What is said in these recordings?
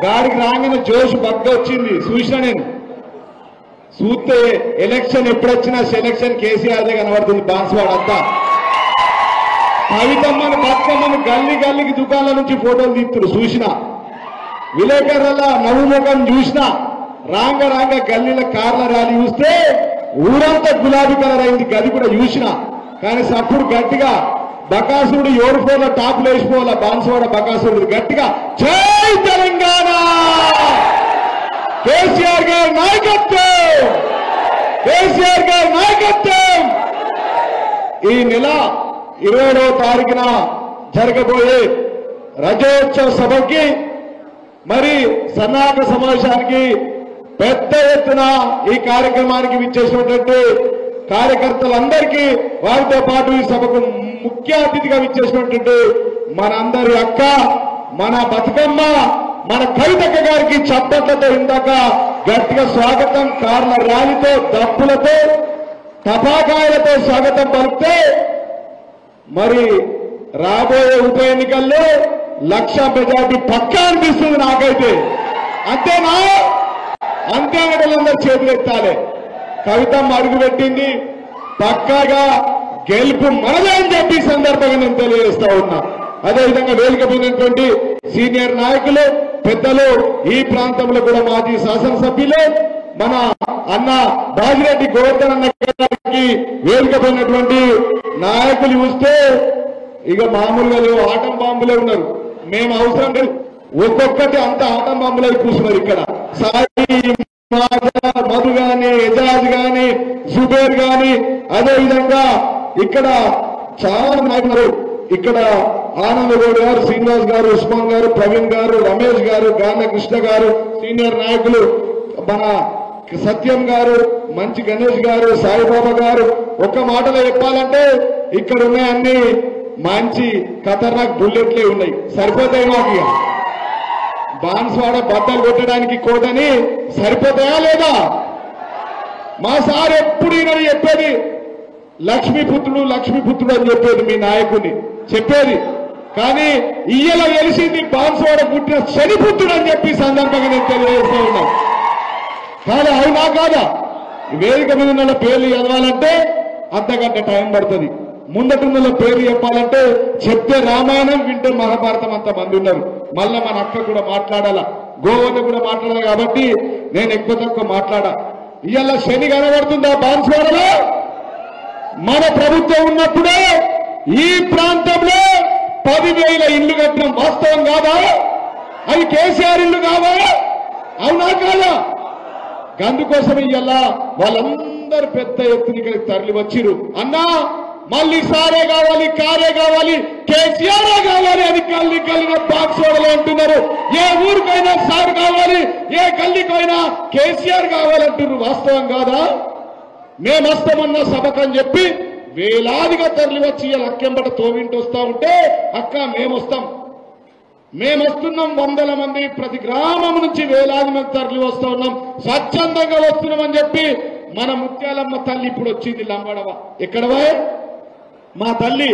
గాడికి రాగానే జోష్ బగ్గ వచ్చింది చూసినా నేను చూస్తే ఎలక్షన్ ఎప్పుడొచ్చినా సెలక్షన్ కేసీఆర్దే కనబడుతుంది బాన్స్వాడ అంతా కవితమ్మను బతుకమ్మను గల్లీ గల్లీకి దుకాణాల నుంచి ఫోటోలు తీస్తున్నారు చూసినా విలేకరుల నవ్వు ముఖం చూసినా రాంగ రాంగ గల్లీల కార్ల ర్యాలీ చూస్తే ఊరంతా గులాబీ కలర్ అయింది గది కూడా చూసినా కానీ అప్పుడు గట్టిగా బకాసురుడు ఎవరు ఫోన్ల టాపులు వేసిపోవాల బాన్స్వాడ బకాసురుడు గట్టిగా జై తెలంగాణ కేసీఆర్ గారి నాయకత్వం కేసీఆర్ గారి నాయకత్వం ఈ నెల 20వ తారీఖున జరగబోయే రజోత్సవ సభకి మరి సన్నాహక సమావేశానికి పెద్ద ఎత్తున ఈ కార్యక్రమానికి విచ్చేసినటువంటి కార్యకర్తలందరికీ వారితో పాటు ఈ సభకు ముఖ్య అతిథిగా విచ్చేసినటువంటి మనందరి అక్క మన బతుకమ్మ మన కవితక్క గారికి చప్పట్లతో ఇందాక గట్టిగా స్వాగతం కార్ల ర్యాలీతో దప్పులతో టపాకాయలతో స్వాగతం పలికితే మరి రాబోయే ఉప ఎన్నికల్లో 1,00,000 మెజార్టీ పక్కా అనిపిస్తుంది నాకైతే అంతేనా అంతే అందరూ చేతులు ఎత్తాలి కవితమ్మ అడుగు పెట్టింది పక్కాగా గెలుపు మనదే అని చెప్పి సందర్భంగా నేను తెలియజేస్తా ఉన్నా అదేవిధంగా వేదిక పొందినటువంటి సీనియర్ నాయకులు పెద్దలు ఈ ప్రాంతంలో కూడా మాజీ శాసనసభ్యులు మన అన్న బాజిరెడ్డి గోవర్ధన్ అన్న గారికి వేదిక పొందినటువంటి నాయకులు చూస్తే ఇక మామూలుగా లేవు ఆటం బాంబులే ఉన్నారు మేము అవసరం లేదు ఒక్కొక్కటి అంత ఆటం బాంబులే కూర్చున్నారు ఇక్కడ సాయి మధు గాని ఎజాజ్ గాని జుబేర్ గాని అదేవిధంగా ఇక్కడ చాలా నాయకులు ఇక్కడ ఆనంద్ గౌడ్ గారు శ్రీనివాస్ గారు ఉస్మాన్ గారు ప్రవీణ్ గారు రమేష్ గారు గాన కృష్ణ గారు సీనియర్ నాయకులు మన సత్యం గారు మంచి గణేష్ గారు సాయిబాబా గారు ఒక్క మాటలో చెప్పాలంటే ఇక్కడ ఉన్నాయి అన్ని మంచి ఖతర్నాక్ బుల్లెట్లే ఉన్నాయి సరిపోతాయి మాకు ఇక బాన్స్వాడ బద్దలు కొట్టడానికి కోటని సరిపోతాయా లేదా మా సార్ ఎప్పుడు ఈయన చెప్పేది లక్ష్మీపుత్రుడు లక్ష్మీపుత్రుడు అని చెప్పేది మీ నాయకుడిని చెప్పేది కానీ ఇయ్యలో తెలిసింది బాన్స్వాడ పుట్టిన శనిపుత్రుడు అని చెప్పి సందర్భంగా నేను తెలియజేస్తూ ఉన్నాను కాదా అవునా కాదా వేదిక మీద ఉన్న పేర్లు చదవాలంటే అంతకంటే టైం పడుతుంది ముందటున్న పేర్లు చెప్పాలంటే చెప్తే రామాయణం వింటే మహాభారతం అంత మంది ఉన్నారు మళ్ళా మన అక్క కూడా మాట్లాడాలా గోవన్న కూడా మాట్లాడాలి కాబట్టి నేను ఎక్కువ తక్కువ మాట్లాడా ఇవాళ శని కనబడుతుందా బాన్స్వాడలో మన ప్రభుత్వం ఉన్నప్పుడే ఈ ప్రాంతంలో 10,000 ఇళ్లు కట్టడం వాస్తవం కాదా అవి కేసీఆర్ ఇల్లు కావా అవునా కాదా అందుకోసం ఇవాళ వాళ్ళందరూ పెద్ద ఎత్తున ఇక్కడికి తరలి వచ్చిరు అన్నా మళ్ళీ సారే కావాలి కారే కావాలి కేసీఆర్ కావాలి అని గల్లీ గల్లీలో బాన్స్వాడలో అంటున్నారు ఏ ఊరికైనా సార్ కావాలి ఏ గల్లీకైనా కేసీఆర్ కావాలంటున్నారు వాస్తవం కాదా మేము వస్తామన్న సభకని చెప్పి వేలాదిగా తరలి వచ్చి లక్కెంబట తోవింటి వస్తా ఉంటే అక్క మేము వస్తున్నాం 100 మంది ప్రతి గ్రామం నుంచి వేలాది మంది తరలి వస్తా ఉన్నాం స్వచ్ఛందంగా వస్తున్నామని చెప్పి మన ముత్యాలమ్మ తల్లి ఇప్పుడు వచ్చింది లంబడవ ఎక్కడవా మా తల్లి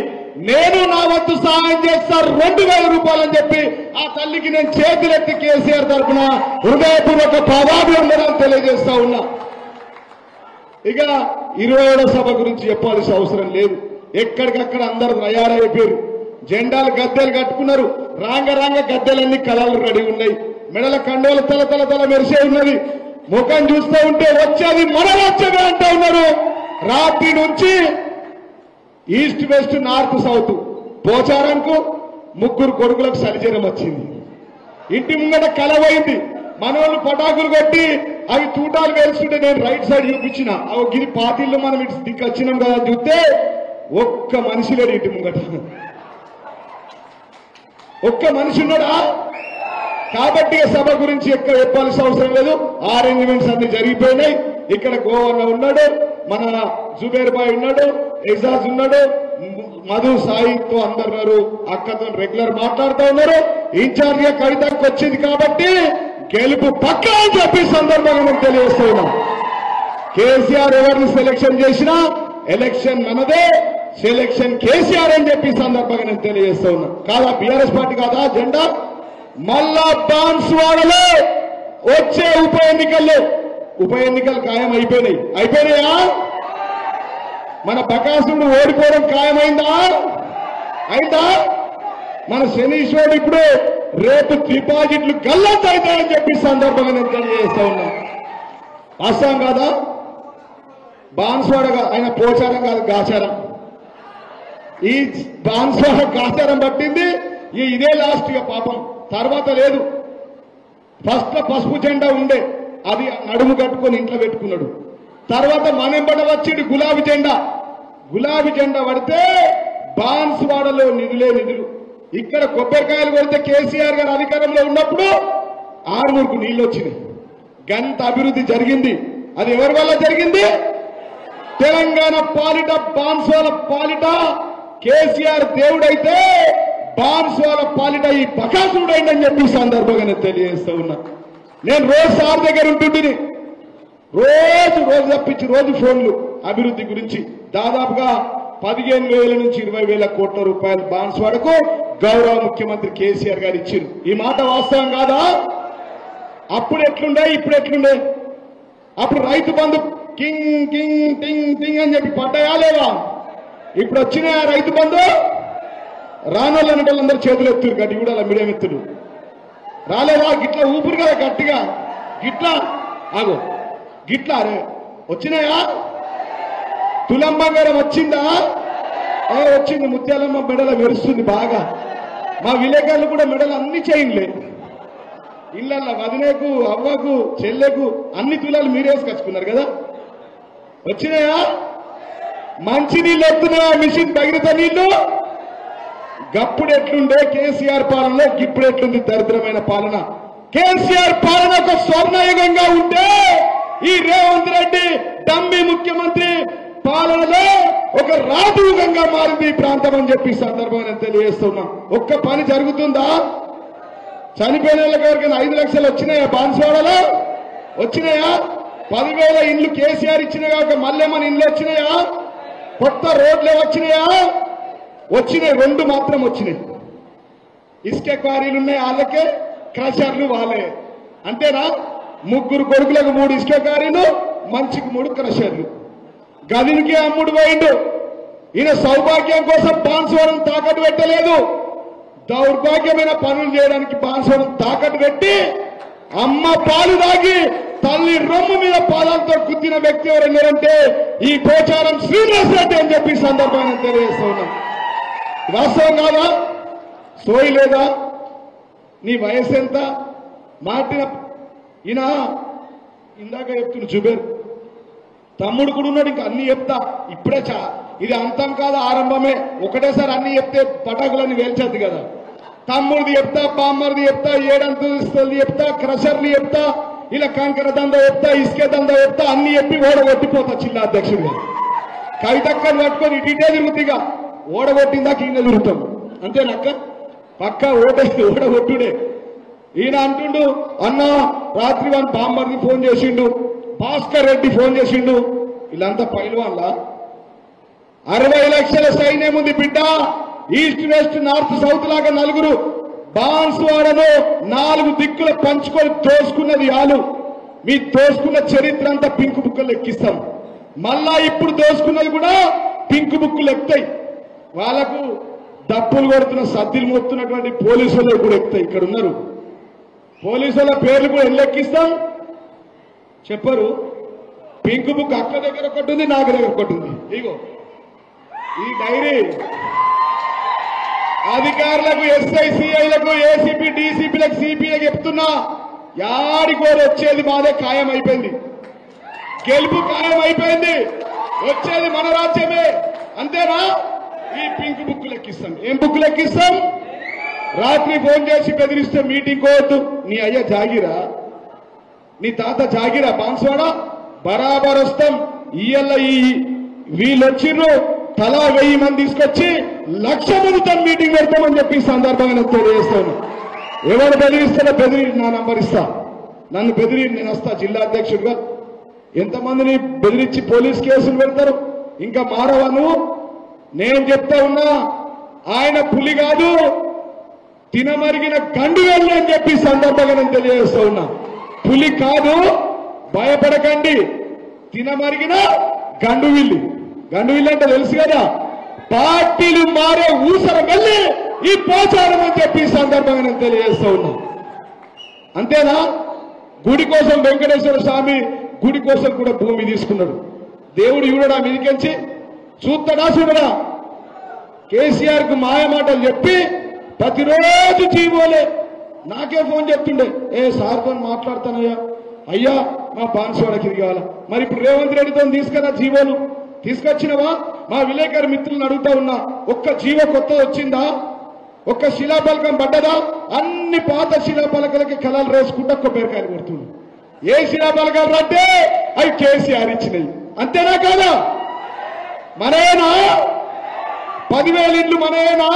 నేను నా వంతు సహాయం చేస్తారు 2,000 రూపాయలని చెప్పి ఆ తల్లికి నేను చేతులెత్తి కేసీఆర్ తరఫున హృదయపూర్వక పాదాభివందనాలు తెలియజేస్తా ఉన్నా ఇక 27వ సభ గురించి చెప్పాల్సిన అవసరం లేదు ఎక్కడికక్కడ అందరూ తయారైపోయారు జెండాలు గద్దెలు కట్టుకున్నారు రాంగ గద్దెలన్నీ కలర్లు రెడీ ఉన్నాయి మెడల కండోలు తల మెరిసే ఉన్నది ముఖం చూస్తూ ఉంటే వచ్చేది మన వచ్చేది అంటూ ఉన్నారు రాత్రి నుంచి ఈస్ట్ వెస్ట్ నార్త్ సౌత్ పోచారంకు 3 కొడుకులకు సరిజనం వచ్చింది ఇంటి ముంగట కలవైంది మనోళ్ళు పటాకులు కొట్టి అవి తూటాలు వేస్తుంటే నేను రైట్ సైడ్ చూపించిన అవి గిరి పార్టీల్లో మనం ఇటు దిక్కు వచ్చినాం కదా చూస్తే ఒక్క మనిషి లేడు ఇంటి ముంగట ఒక్క మనిషి ఉన్నాడా కాబట్టి సభ గురించి ఎక్కువ చెప్పాల్సిన అవసరం లేదు అరేంజ్మెంట్స్ అన్ని జరిగిపోయినాయి ఇక్కడ గోవన్న ఉన్నాడు మన జుబేర్ బాయ్ ఉన్నాడు ఎజాజ్ ఉన్నాడు మధు సాయితో అందరు అక్కతో రెగ్యులర్ మాట్లాడుతూ ఉన్నారు ఇన్ఛార్జిగా కవితకు వచ్చింది కాబట్టి గెలుపు పక్కా అని చెప్పి సందర్భంగా మేము తెలియజేస్తూ ఉన్నాం కేసీఆర్ ఎవరిని సెలక్షన్ చేసినా ఎలక్షన్ మనదే సెలక్షన్ కేసీఆర్ అని చెప్పి సందర్భంగా నేను తెలియజేస్తూ ఉన్నా కాదా బీఆర్ఎస్ పార్టీ కాదా జెండా మళ్ళా బాన్స్వాడలో వచ్చే ఉప ఎన్నికలు ఖాయం అయిపోయినాయా? మన బకాసుడు ఓడిపోవడం ఖాయమైందా? మన శనీశ్వరుడు ఇప్పుడు రేపు డిపాజిట్లు గల్లంత అవుతాయని చెప్పి సందర్భంగా నేను తెలియజేస్తా ఉన్నా. వాస్తవం కాదా? బాన్స్వాడగా ఆయన పోచారం కాదు, గాచారం. ఈ బాన్స్వాడ గాచారం పట్టింది. ఇదే లాస్ట్ ఇక పాపం, తర్వాత లేదు. ఫస్ట్ పసుపు జెండా ఉండే, అది నడుము కట్టుకొని ఇంట్లో పెట్టుకున్నాడు. తర్వాత మనంబడ వచ్చింది గులాబీ జెండా పడితే బాన్స్వాడలో నిధులు. ఇక్కడ కొబ్బరికాయలు కొడితే కేసీఆర్ గారు అధికారంలో ఉన్నప్పుడు 6 నీళ్లు వచ్చినాయి. గంత అభివృద్ధి జరిగింది. అది ఎవరి వల్ల జరిగింది? తెలంగాణ పాలిట, బాన్స్వాడ పాలిట కేసీఆర్ దేవుడైతే బాన్స్వాడ పాలిట ఈ బకాసుడైందని చెప్పి సందర్భంగా నేను తెలియజేస్తా ఉన్నా. నేను రోజు సార్ దగ్గర ఉంటుంటిని. రోజు తప్పించి రోజు ఫోన్లు అభివృద్ధి గురించి. దాదాపుగా 15,000 నుంచి 20,000 కోట్ల రూపాయలు బాన్స్వాడకు గౌరవ ముఖ్యమంత్రి కేసీఆర్ గారు ఇచ్చారు. ఈ మాట వాస్తవం కాదా? అప్పుడు ఎట్లుండే, ఇప్పుడు ఎట్లుండే? అప్పుడు రైతు బంధు కింగ్ కింగ్ టింగ్ టింగ్ అని చెప్పి పడ్డాయా లేవా? ఇప్పుడు వచ్చిన రైతు బంధు రానోళ్ళు అనేటోళ్ళందరూ చేతులు ఎత్తురు, గట్టి కూడా మీడియం ఎత్తుడు. రాలేవా? గిట్లా ఊపిరి కదా గట్టిగా, గిట్లా అరే వచ్చినాయా? తులం బంగారం వచ్చిందా? వచ్చింది. ముత్యాలమ్మ మెడల మెరుస్తుంది బాగా. మా విలేకరులు కూడా మెడలు అన్ని చేయంలే. ఇళ్ళల్లో వదినేకు, అవ్వకు, చెల్లెకు అన్ని తులాలు మీరేసుకొచ్చుకున్నారు కదా. వచ్చినాయా? మంచి నీళ్ళు వస్తున్నాయా? మిషన్ భగీరథ నీళ్లు. గప్పుడు ఎట్లుండే కేసీఆర్ పాలనలో, ఇప్పుడు ఎట్లుంది దరిద్రమైన పాలన. కేసీఆర్ పాలన ఒక స్వర్ణయుగంగా ఉంటే ఈ రేవంత్ రెడ్డి డమ్మి ముఖ్యమంత్రి పాలనలో ఒక రాజయుగంగా మారింది ఈ ప్రాంతం అని చెప్పి సందర్భంగా నేను తెలియజేస్తున్నాం. ఒక్క పని జరుగుతుందా? చనిపోయిన వాళ్ళకి 5 లక్షలు వచ్చినాయా? బాన్స్వాడలో వచ్చినాయా? 10,000 ఇండ్లు కేసీఆర్ ఇచ్చిన కాక మళ్ళీ మన ఇండ్లు వచ్చినాయా? కొత్త రోడ్లే వచ్చినాయా? వచ్చినాయి. 2 మాత్రం వచ్చినాయి. ఇసుక క్వారీలు ఉన్నాయి వాళ్ళకే, క్రషర్లు వాళ్ళే. అంతేనా? 3 కొడుకులకు 3 ఇసుక క్వారీలు, మంచికి 3 క్రషర్లు. గదినికి అమ్ముడు పోయిండు. ఈయన సౌభాగ్యం కోసం బాన్స్వాడను తాకట్టు పెట్టలేదు. దౌర్భాగ్యమైన పనులు చేయడానికి బాన్స్వాడను తాకట్టు పెట్టి అమ్మ పాలు దాగి తల్లి రొమ్ము మీద పాదాలతో గుద్దిన వ్యక్తి ఎవరన్నారంటే ఈ పోచారం శ్రీనివాస్ రెడ్డి అని చెప్పి సందర్భంగా తెలియజేస్తా ఉన్నాం. వాస్తవం కాదా? సోయి లేదా? నీ వయసు ఎంత? మాటిన ఈయన ఇందాక చెప్తున్న జుబేర్ తమ్ముడు కూడా ఉన్నాడు. ఇంకా అన్ని చెప్తా. ఇప్పుడే ఇది అంతం కాదు, ఆరంభమే. ఒకటేసారి అన్ని చెప్తే పటాకులన్నీ వేల్చేద్ది కదా. తమ్ముడిది చెప్తా, బామ్మర్ది చెప్తా, 7 అంతస్తులది చెప్తా, క్రషర్లు చెప్తా, ఇలా కంకర దంద చెప్తా, ఇసుక దంద చెప్తా, అన్ని చెప్పి ఓడగొట్టిపోతా జిల్లా అధ్యక్షుడిగా. కవితక్కని పట్టుకొని ఇటీటే తిరుగుతుందిగా. ఓడగొట్టిందాక ఈయన తిరుగుతాం. అంతేనక్క? పక్క ఓడగొట్టుడే. ఈయన అంటుండు, అన్న రాత్రి వాడిని బామ్మర్ది ఫోన్ చేసిండు, భాస్కర్ రెడ్డి ఫోన్ చేసిండు. వీళ్ళంతా పైల్వాన్లా? 60 లక్షల సైన్యం ఉంది బిడ్డ. ఈస్ట్ వెస్ట్ నార్త్ సౌత్ లాగా 4 బాన్స్వాడను 4 దిక్కులు పంచుకొని దోసుకున్నది ఆలు. మీ దోసుకున్న చరిత్ర అంతా పింక్ బుక్కులు ఎక్కిస్తాం. మళ్ళా ఇప్పుడు దోసుకున్నది కూడా పింక్ బుక్కులు ఎక్కుతాయి. వాళ్ళకు డప్పులు కొడుతున్న, సద్దిలు మోస్తున్నటువంటి పోలీసులు కూడా ఎక్కుతాయి. ఇక్కడ ఉన్నారు పోలీసుల పేర్లు కూడా ఎల్లెక్కిస్తాం. చెప్పరు. పింక్ బుక్ అక్క దగ్గర ఒకటి ఉంది, నాకు దగ్గర ఒకటి ఉంది. ఇగో ఈ డైరీ అధికారులకు, ఎస్ఐ సిఐలకు, ఏసీపీ డీసీపీలకు, సిపిలకు చెప్తున్నా, యాడికోరు వచ్చేది మాదే ఖాయం అయిపోయింది. గెలుపు ఖాయం అయిపోయింది. వచ్చేది మన రాజ్యమే. అంతేనా? ఈ పింక్ బుక్ లెక్కిస్తాం. ఏం బుక్ లెక్కిస్తాం? రాత్రి ఫోన్ చేసి బెదిరిస్తే మీటింగ్ పోవద్దు. నీ అయ్య జాగిరా, నీ తాత జాగిరా బాన్స్వాడ, బరాబర్ వస్తాం. ఇయ్యల్ల వీళ్ళు వచ్చిర్రు, తలా 1000 మంది తీసుకొచ్చి 1,00,000 మందితో మీటింగ్ పెడతామని చెప్పి సందర్భంగా నేను తెలియజేస్తాను. ఎవరు బెదిరిస్తారో బెదిరి, నా నంబర్ ఇస్తా. నన్ను బెదిరి, నేను వస్తా జిల్లా అధ్యక్షుడిగా. ఎంతమందిని బెదిరించి పోలీస్ కేసులు పెడతారు? ఇంకా మారవా నువ్వు? నేను చెప్తా ఉన్నా, ఆయన పులి కాదు, తినమరిగిన గండువెల్లి అని చెప్పి సందర్భంగా నేను తెలియజేస్తూ ఉన్నా. పులి కాదు, భయపడకండి, తినమరిగిన గండువిల్లి. గండువిల్లి అంటే తెలుసు కదా, పార్టీలు మారే ఊసరం వెళ్ళి ఈ పోచారం అని చెప్పి సందర్భంగా నేను తెలియజేస్తూ ఉన్నా. అంతేనా? గుడి కోసం వెంకటేశ్వర స్వామి గుడి కోసం కూడా భూమి తీసుకున్నాడు. దేవుడు చూడడా మీదికెంచి? చూస్తాడా చూడడా? కేసీఆర్ కు మాయమాటలు చెప్పి ప్రతిరోజు జీవోలే. నాకే ఫోన్ చెప్తుండే, సార్తో మాట్లాడతానయ్యా, అయ్యా మా బాన్సువాడకి ఇది కావాలా. మరి ఇప్పుడు రేవంత్ రెడ్డితో తీసుకురా జీవోలు, తీసుకొచ్చినవా? మా విలేకరు మిత్రులను అడుగుతా ఉన్నా, ఒక్క జీవో కొత్తది వచ్చిందా? ఒక్క శిలాపలకం పడ్డదా? అన్ని పాత శిలాపలకలకి కళలు రేసుకుంటా కొబ్బరికాయలు కొడుతుంది. ఏ శిలాపలకాలు పడ్డే అవి కేసీఆర్ ఇచ్చినాయి. అంతేనా కాదా? మనేనా? 10,000 ఇండ్లు మనేనా?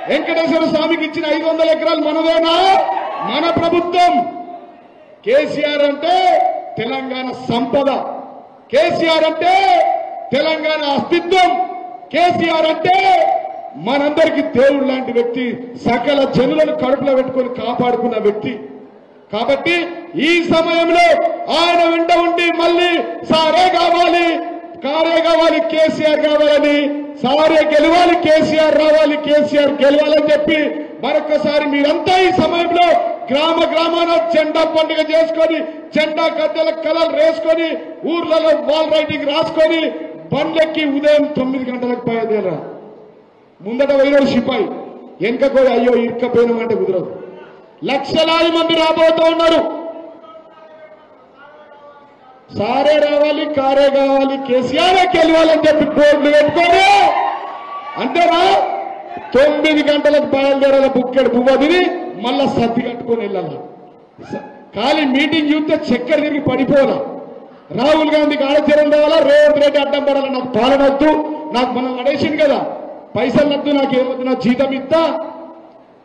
వెంకటేశ్వర స్వామికి ఇచ్చిన 500 ఎకరాలు మనదేనా? మన ప్రభుత్వం. కేసీఆర్ అంటే తెలంగాణ సంపద, కేసీఆర్ అంటే తెలంగాణ అస్తిత్వం, కేసీఆర్ అంటే మనందరికీ దేవుడు లాంటి వ్యక్తి, సకల జనులను కడుపులో పెట్టుకొని కాపాడుకున్న వ్యక్తి. కాబట్టి ఈ సమయంలో ఆయన వెంట ఉండి మళ్ళీ సారే కావాలి, కారే కావాలి, కేసీఆర్ కావాలని, సారే గెలవాలి, కేసీఆర్ రావాలి, కేసీఆర్ గెలవాలని చెప్పి మరొకసారి మీరంతా ఈ సమయంలో గ్రామ గ్రామాన జెండా పండుగ చేసుకొని, జెండా గద్దెల కలలు వేసుకొని, ఊర్లలో వాల్ రైటింగ్ రాసుకొని బండ్లెక్కి ఉదయం 9 గంటలకు బయలుదేరా. ముందట పోయినాడు సిపాయి, వెనకకు అయ్యో ఇరుక్కపోయినామంటే కుదరదు. లక్షలాది మంది రాబోతూ ఉన్నారు. సారే రావాలి, కారే కావాలి, కేసీఆర్ గెలవాలని చెప్పి బోర్డులు పెట్టుకొని అంతేనా 9 గంటలకు బయలుదేరాల బుక్కెడు పువ్వదిని మళ్ళా సర్ది కట్టుకొని వెళ్ళాలి. ఖాళీ మీటింగ్ చూస్తే చక్కెర తిరిగి పడిపోవాలా. రాహుల్ గాంధీకి ఆడచరం రావాలా, రేవంత్ రెడ్డి అడ్డం పడాలా. నాకు పాలన వద్దు, నాకు మనం అడేసింది కదా, పైసలు వద్దు, నాకేమొద్దు, నా జీతం ఇస్తా,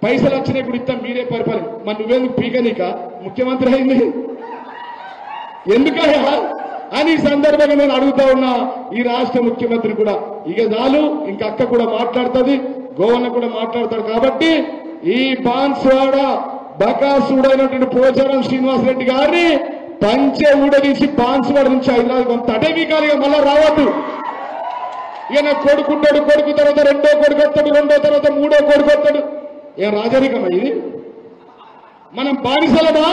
పైసలు వచ్చినప్పుడు ఇస్తా, మీరే పరిపాలన. మరి నువ్వేందుకు పీకనీక ముఖ్యమంత్రి అయింది ఎందుకయ్యా అని ఈ సందర్భంగా నేను అడుగుతా ఉన్నా ఈ రాష్ట్ర ముఖ్యమంత్రి కూడా. ఇక చాలు, ఇంకా అక్క కూడా మాట్లాడుతుంది, గోవన్న కూడా మాట్లాడతాడు. కాబట్టి ఈ బాన్స్వాడ బకాసుడైనటువంటి పోచారం శ్రీనివాసరెడ్డి గారిని పంచే ఊడదీసి బాన్స్వాడ నుంచి హైదరాబాద్ కొంత అటవీకాలిగా మళ్ళా రావద్దు. ఈయన కొడుకుంటాడు, కొడుకు తర్వాత రెండో కొడుకు వస్తాడు, రెండో తర్వాత మూడో కొడుకు వస్తాడు. ఏం రాజరికమా ఇది? మనం బానిసలమా?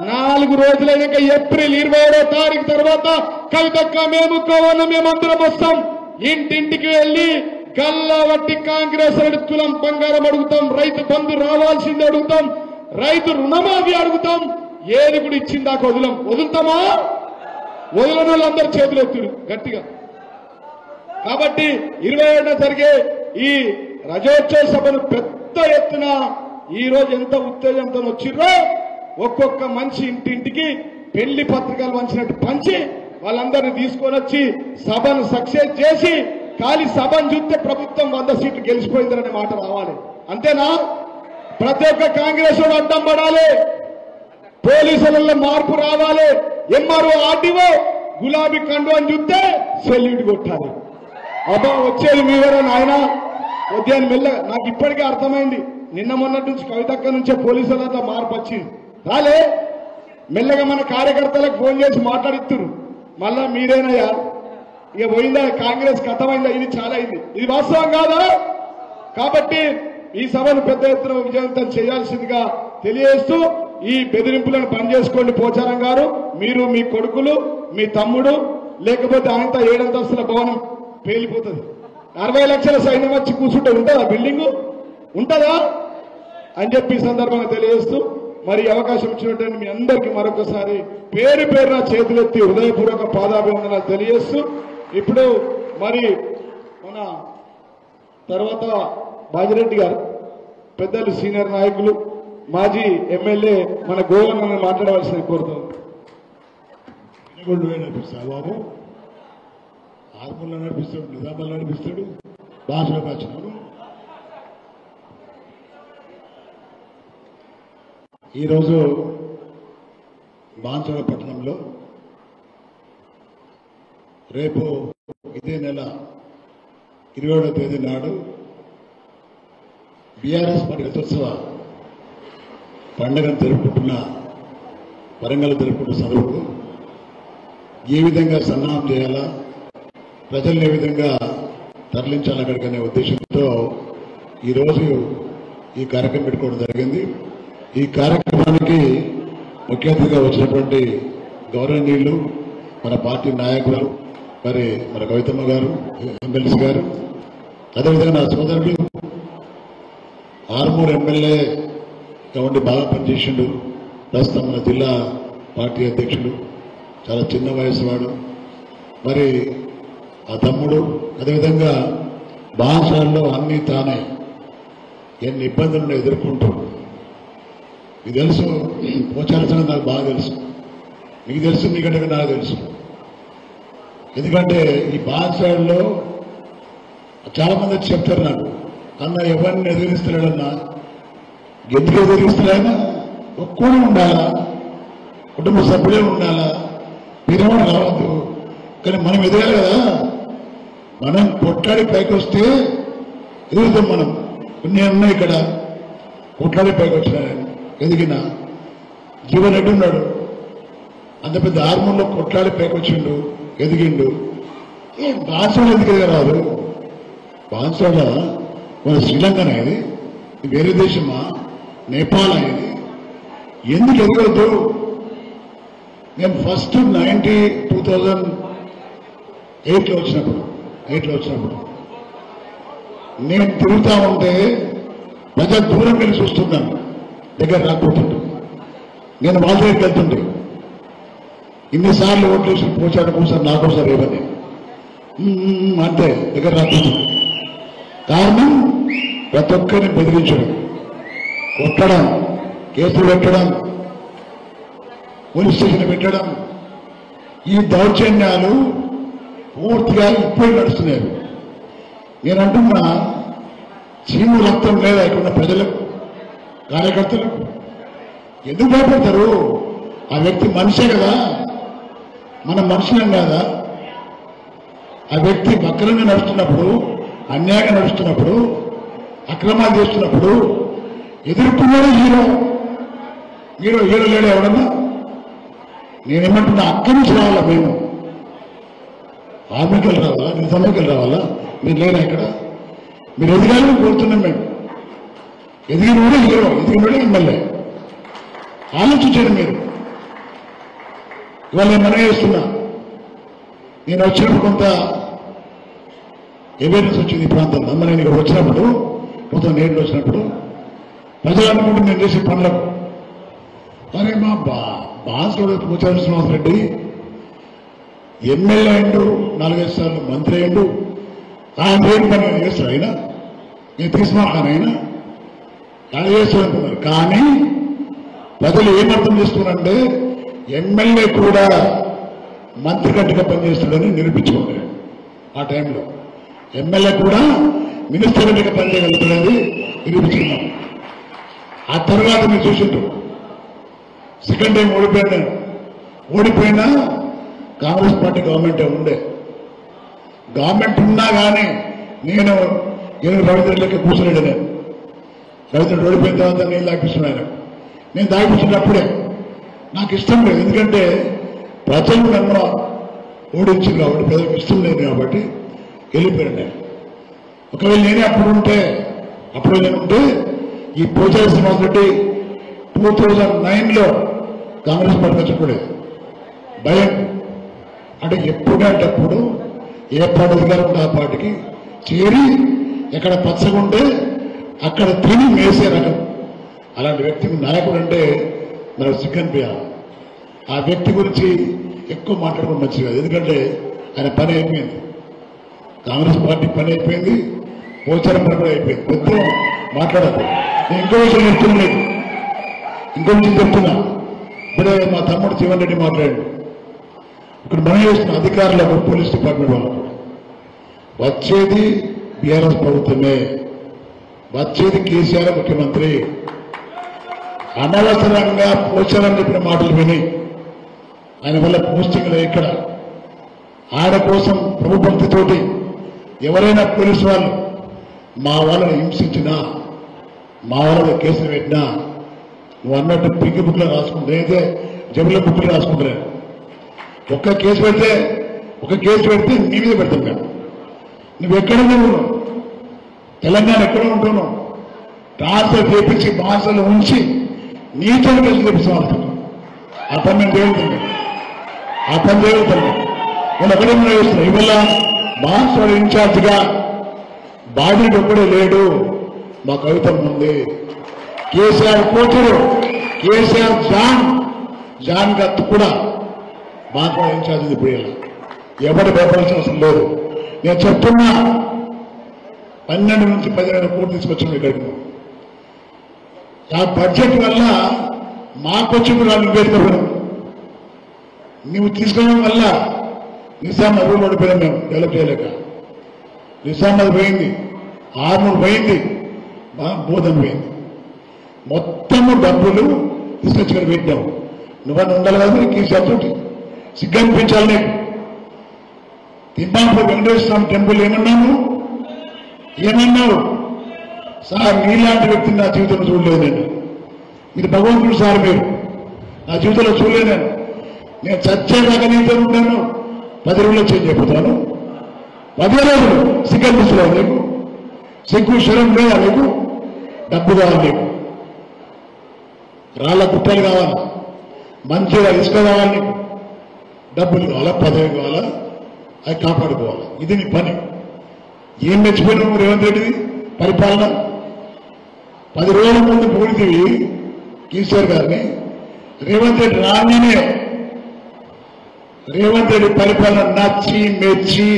4 రోజులైనాక ఏప్రిల్ 27వ తారీఖు తర్వాత కవితక్క, మేము కోవన్న, మేమందరం వస్తాం. ఇంటింటికి వెళ్ళి గల్లా వట్టి కాంగ్రెస్ తులం బంగారం అడుగుతాం, రైతు బంధు రావాల్సింది అడుగుతాం, రైతు రుణమాఫీ అడుగుతాం. ఏది కూడా ఇచ్చిందాక వదులుతామా? వదిలిన వాళ్ళందరూ చేతులు ఎత్తుడు గట్టిగా. కాబట్టి 27న జరిగే ఈ రజోత్సవ సభను పెద్ద ఎత్తున ఈ రోజు ఎంత ఉత్తేజంతో వచ్చిర్రో, ఒక్కొక్క మనిషి ఇంటింటికి పెళ్లి పత్రికలు పంచినట్టు పంచి వాళ్ళందరినీ తీసుకొని వచ్చి సభను సక్సెస్ చేసి, ఖాళీ సభను చూస్తే ప్రభుత్వం 100 సీట్లు గెలిచిపోయిందనే మాట రావాలి. అంతేనా? ప్రతి ఒక్క కాంగ్రెస్ వాడు అడ్డం పడాలి, పోలీసులలో మార్పు రావాలి, ఎంఆర్ఓ ఆర్టీఓ గులాబీ కండు అని చూస్తే సెల్యూట్ కొట్టాలి. అబ్బా వచ్చేది మీవరని ఆయన ఉదయాన్ని మెల్లగా. నాకు ఇప్పటికే అర్థమైంది, నిన్న మొన్నటి నుంచి కవితక్క నుంచే పోలీసులతో మార్పు వచ్చింది. రాలే మెల్లగా మన కార్యకర్తలకు ఫోన్ చేసి మాట్లాడిస్తున్నారు. మళ్ళా మీరేనయ్యా ఇక పోయిందా, కాంగ్రెస్ కథమైందా, ఇది చాలా అయింది. ఇది వాస్తవం కాదా? కాబట్టి ఈ సభను పెద్ద ఎత్తున విజయవంతం చేయాల్సిందిగా తెలియజేస్తూ, ఈ బెదిరింపులను బంద్ చేసుకోండి పోచారం గారు, మీరు, మీ కొడుకులు, మీ తమ్ముడు, లేకపోతే ఆయనతో 7 అంతస్తుల భవనం పేలిపోతుంది. 60 లక్షల సైన్యం వచ్చి కూర్చుంటే ఉంటుందా? బిల్డింగు ఉంటుందా అని చెప్పి ఈ సందర్భంగా తెలియజేస్తూ, మరి అవకాశం ఇచ్చినటువంటి మీ అందరికీ మరొకసారి పేరు పేరున చేతులెత్తి హృదయపూర్వక పాదాభివందనాలు తెలియజేస్తూ, ఇప్పుడు మరి మన తర్వాత బాజిరెడ్డి గారు, పెద్దలు, సీనియర్ నాయకులు, మాజీ ఎమ్మెల్యే మన గోవన్న మాట్లాడవలసిన కోరుతాం. బాబు ఆర్మూల్లో నడిపిస్తాడు, నిజామాబాద్ నడిపిస్తాడు, భాషలోకి వచ్చినాడు. ఈరోజు బాన్సువాడ పట్టణంలో రేపు ఇదే నెల 27వ తేదీ నాడు బీఆర్ఎస్ పార్టీ రథోత్సవ పండుగను జరుపుకుంటున్న వరంగల్ జరుపుకుంటున్న సభకు ఏ విధంగా సన్నాహం చేయాలా, ప్రజల్ని ఏ విధంగా తరలించాలి అక్కడికనే ఉద్దేశంతో ఈరోజు ఈ కార్యక్రమం పెట్టుకోవడం జరిగింది. ఈ కార్యక్రమానికి ముఖ్య అతిథిగా వచ్చినటువంటి గౌరవనీయులు మన పార్టీ నాయకులు మరి మన కవితమ్మ గారు, ఎమ్మెల్సీ గారు, అదేవిధంగా నా సోదరుడు ఆర్మూర్ ఎమ్మెల్యేగా ఉండి బాగా పనిచేసిండు. ప్రస్తుతం మన జిల్లా పార్టీ అధ్యక్షుడు, చాలా చిన్న వయసు వాడు. మరి ఆ తమ్ముడు అదేవిధంగా బాన్సాల్లో అన్నీ తానే ఎన్ని ఇబ్బందులను ఎదుర్కొంటూ, మీకు తెలుసు పోచాల సంగతి నాకు బాగా తెలుసు, మీకు తెలుసు, మీకంటే నాకు తెలుసు. ఎందుకంటే ఈ బాన్సాల్లో చాలా మంది వచ్చి చెప్తారు నాకు, అన్న ఎవరిని ఎదిరిస్తలేడన్నా, ఎందుకు ఎదిరిస్తలేనా, ఒక్కడే ఉండాలా, కుటుంబ సభ్యులే ఉండాలా, మీరేమో రావద్దు, కానీ మనం ఎదగాలి కదా. మనం కొట్లాడి పైకి వస్తే ఎదుగుతాం. మనం కొన్ని ఉన్నాయి ఇక్కడ, కొట్లాడి పైకి వచ్చినా ఎదిగిన జీవన్ రెడ్డి ఉన్నాడు, అంత పెద్ద ఆర్మూర్లో కొట్లాడి పైకి వచ్చిండు, ఎదిగిండు. బాన్సాల ఎందుకు ఎదగరాదు? బాన్సాల మన శ్రీలంక అనేది, వేరే దేశమా, నేపాల్ అనేది, ఎందుకు ఎదగద్దు? నేను ఫస్ట్ 2008లో వచ్చినప్పుడు నేను తిరుగుతా ఉంటే ప్రజలు దూరం వెళ్ళి చూస్తున్నాను, దగ్గర రాకపోతుంటే నేను వాళ్ళ దగ్గరికి వెళ్తుంటే ఇన్నిసార్లు ఓట్లు వేసి పోచాడు, ఒకసారి నాకోసారి ఏమని అంతే దగ్గర రాకపోతుంది. కారణం ప్రతి ఒక్కరిని బెదిరించడం, కొట్టడం, కేసులు పెట్టడం, పోలీస్ స్టేషన్ పెట్టడం, ఈ దౌర్జన్యాలు పూర్తిగా ఇప్పుడు నడుస్తున్నాయి. నేను అంటున్నా, చీము రక్తం లేదా ఇక్కడ ప్రజలకు, కార్యకర్తలకు? ఎందుకు భయపడతారు? ఆ వ్యక్తి మనిషే కదా, మనం మనుషులం కదా. ఆ వ్యక్తి వక్రంగా నడుస్తున్నప్పుడు, అన్యాయంగా నడుస్తున్నప్పుడు, అక్రమాలు చేస్తున్నప్పుడు ఎదుర్కొన్నాడు హీరో. హీరో లేడు ఎవడన్నా? నేనేమంటున్నా, అక్కడి నుంచి రావాలా? మేము ఆర్మీకి రావాలా, నిజామాకి రావాలా? మీరు లేరా ఇక్కడ? మీరు ఎదిగాలని కోరుతున్నాం మేము. ఎదిగినోడే హీరో, ఎదిగినోడే ఎమ్మెల్యే. ఆలోచించండి మీరు. ఇవాళ నేను మనం చేస్తున్నా, నేను వచ్చినప్పుడు కొంత అవేర్నెస్ వచ్చింది ఈ ప్రాంతంలో. అమ్మ నేను ఇక్కడ వచ్చినప్పుడు 2007లో వచ్చినప్పుడు ప్రజలు అనుకుంటే నేను చేసే పనులకు, అరే మా బాన్సాల పోచాల శ్రీనివాస్ రెడ్డి ఎమ్మెల్యే అయిండు, 4-5 సార్లు మంత్రి అయిండు, ఆయన ఏం పని చేస్తాడు? అయినా నేను తీసుకున్నాను, అయినా ఆయన చేస్తాడు. కానీ ప్రజలు ఏమర్థం చేస్తున్నారంటే ఎమ్మెల్యే కూడా మంత్రి గట్టిగా పనిచేస్తాడని నిరూపించుకున్నాడు. ఆ టైంలో ఎమ్మెల్యే కూడా మినిస్టర్ గట్టిగా పనిచేయగలుగుతాడని నిరూపించుకున్నాం. ఆ తర్వాత మీరు చూసిండ్రు, సెకండ్ టైం ఓడిపోయాను. ఓడిపోయినా కాంగ్రెస్ పార్టీ గవర్నమెంట్ ఉండే, గవర్నమెంట్ ఉన్నా కానీ నేను రవీంద్ర లెక్క కూర్చోలేడు. నేను రవీంద్ర ఓడిపోయిన తర్వాత నేను దాగిస్తున్నాను. నేను దాగిస్తున్నప్పుడే నాకు ఇష్టం లేదు, ఎందుకంటే ప్రజలు నన్ను ఓడించింది కాబట్టి, ప్రజలకు ఇష్టం లేదు కాబట్టి వెళ్ళిపోయాను నేను. ఒకవేళ నేనే అప్పుడు నేనుంటే ఈ పోచాల శ్రీనివాస్ రెడ్డి 2009లో కాంగ్రెస్ పార్టీ వచ్చకపోలేదు. భయం అంటే ఎప్పుడంటే అప్పుడు ఏ పార్టీ అధికారం ఉంటే ఆ పార్టీకి చేరి ఎక్కడ పచ్చగుంటే అక్కడ తిని మేసే రకం. అలాంటి వ్యక్తికి నాయకుడు అంటే మనకు సిగ్గనిపించాలి. ఆ వ్యక్తి గురించి ఎక్కువ మాట్లాడుకోవడం మంచిది కాదు, ఎందుకంటే ఆయన పని అయిపోయింది, కాంగ్రెస్ పార్టీ పని అయిపోయింది, పోచారం పని కూడా అయిపోయింది. పెద్ద మాట్లాడదు. నేను ఇంకో విషయం చెప్తున్నా. ఇప్పుడే మా తమ్ముడు జీవన్ రెడ్డి మాట్లాడాడు. ఇక్కడ మనం చేస్తున్న అధికారులకు, పోలీస్ డిపార్ట్మెంట్ వాళ్ళకు వచ్చేది బీఆర్ఎస్ ప్రభుత్వమే, వచ్చేది కేసీఆర్ ముఖ్యమంత్రి. అనవసరంగా పోచారం చెప్పిన మాటలు విని ఆయన వల్ల పోస్టింగ్లు ఇక్కడ ఆయన కోసం ప్రభుత్వంతోటి ఎవరైనా పోలీసు వాళ్ళు మా వాళ్ళని హింసించినా మా వాళ్ళ కేసులు పెట్టినా నువ్వు అన్నట్టు పింక్ బుక్లో రాసుకుంటే అయితే జబుల బుక్లో రాసుకుంటారు. ఒక్క కేసు పెడితే నీ మీద పెడతాం మేము. నువ్వు ఎక్కడ ఉన్నావు? తెలంగాణ ఎక్కడ ఉంటున్నావు? ట్రాన్స్ఫర్ చేపించి బాన్సలు ఉంచి నీతో కేసు తెప్పిస్తాం. ఆ పని మేము దేవుతుంది, ఆ పని దేవుతుంది. వాళ్ళు ఎక్కడ చేస్తున్నాం. ఇవాళ బాన్సోడ ఇన్ఛార్జిగా బాధ్యుడు ఒక్కడే లేడు, మా కవితం ఉంది. కేసీఆర్ కూతురు కేసీఆర్ జాన్ గత్తు కూడా బాన్సోడ ఇన్ఛార్జి. ఇప్పుడు ఎవరు భయపడాల్సిన అవసరం లేదు. నేను చెప్తున్నా 12 నుంచి 15 కోట్లు తీసుకొచ్చాము ఇక్కడికి. ఆ బడ్జెట్ వల్ల మాకొచ్చి కూడా నివేదిక నువ్వు తీసుకోవడం వల్ల నిజామాబాద్ పడిపోయాం మేము డెవలప్ చేయలేక. నిజామాబాద్ పోయింది, ఆర్మూర్ పోయింది, బోధన పోయింది. మొత్తము డబ్బులు తీసుకొచ్చి ఇక్కడ పెట్టాము. నువ్వన్నీ ఉండాలి కదా కీసతోటి సిగ్గనిపించాలి నీకు. తిమ్మాపూర్ వెంకటేశ్వర స్వామి టెంపుల్ ఏమన్నావు సార్? నీలాంటి వ్యక్తిని నా జీవితంలో చూడలేదు నేను. మీరు భగవంతుడు సార్, మీరు నా జీవితంలో చూడలేదు నేను చచ్చేదాకా నీతో ఉంటాను. 10 రోజుల్లో చేంజ్ అయిపోతాను. 10 రోజులు సిగ్గనిపిస్తున్నావు నీకు? సిగ్గు శరం లేదా నీకు? డబ్బు కావాలి నీకు, రాళ్ళ గుట్టలు కావాలి, మంచిగా ఇసుక కావాలి నీకు, డబ్బులు కావాలా, పదవి కావాలా, అది కాపాడుకోవాలి. ఇది నీ పని. ఏం మెచ్చిపోయినావు రేవంత్ రెడ్డిది పరిపాలన? 10 రోజుల ముందు పోయితేవి కేసీఆర్ గారిని. రేవంత్ రెడ్డి రాగానే రేవంత్ రెడ్డి పరిపాలన నచ్చి మెచ్చి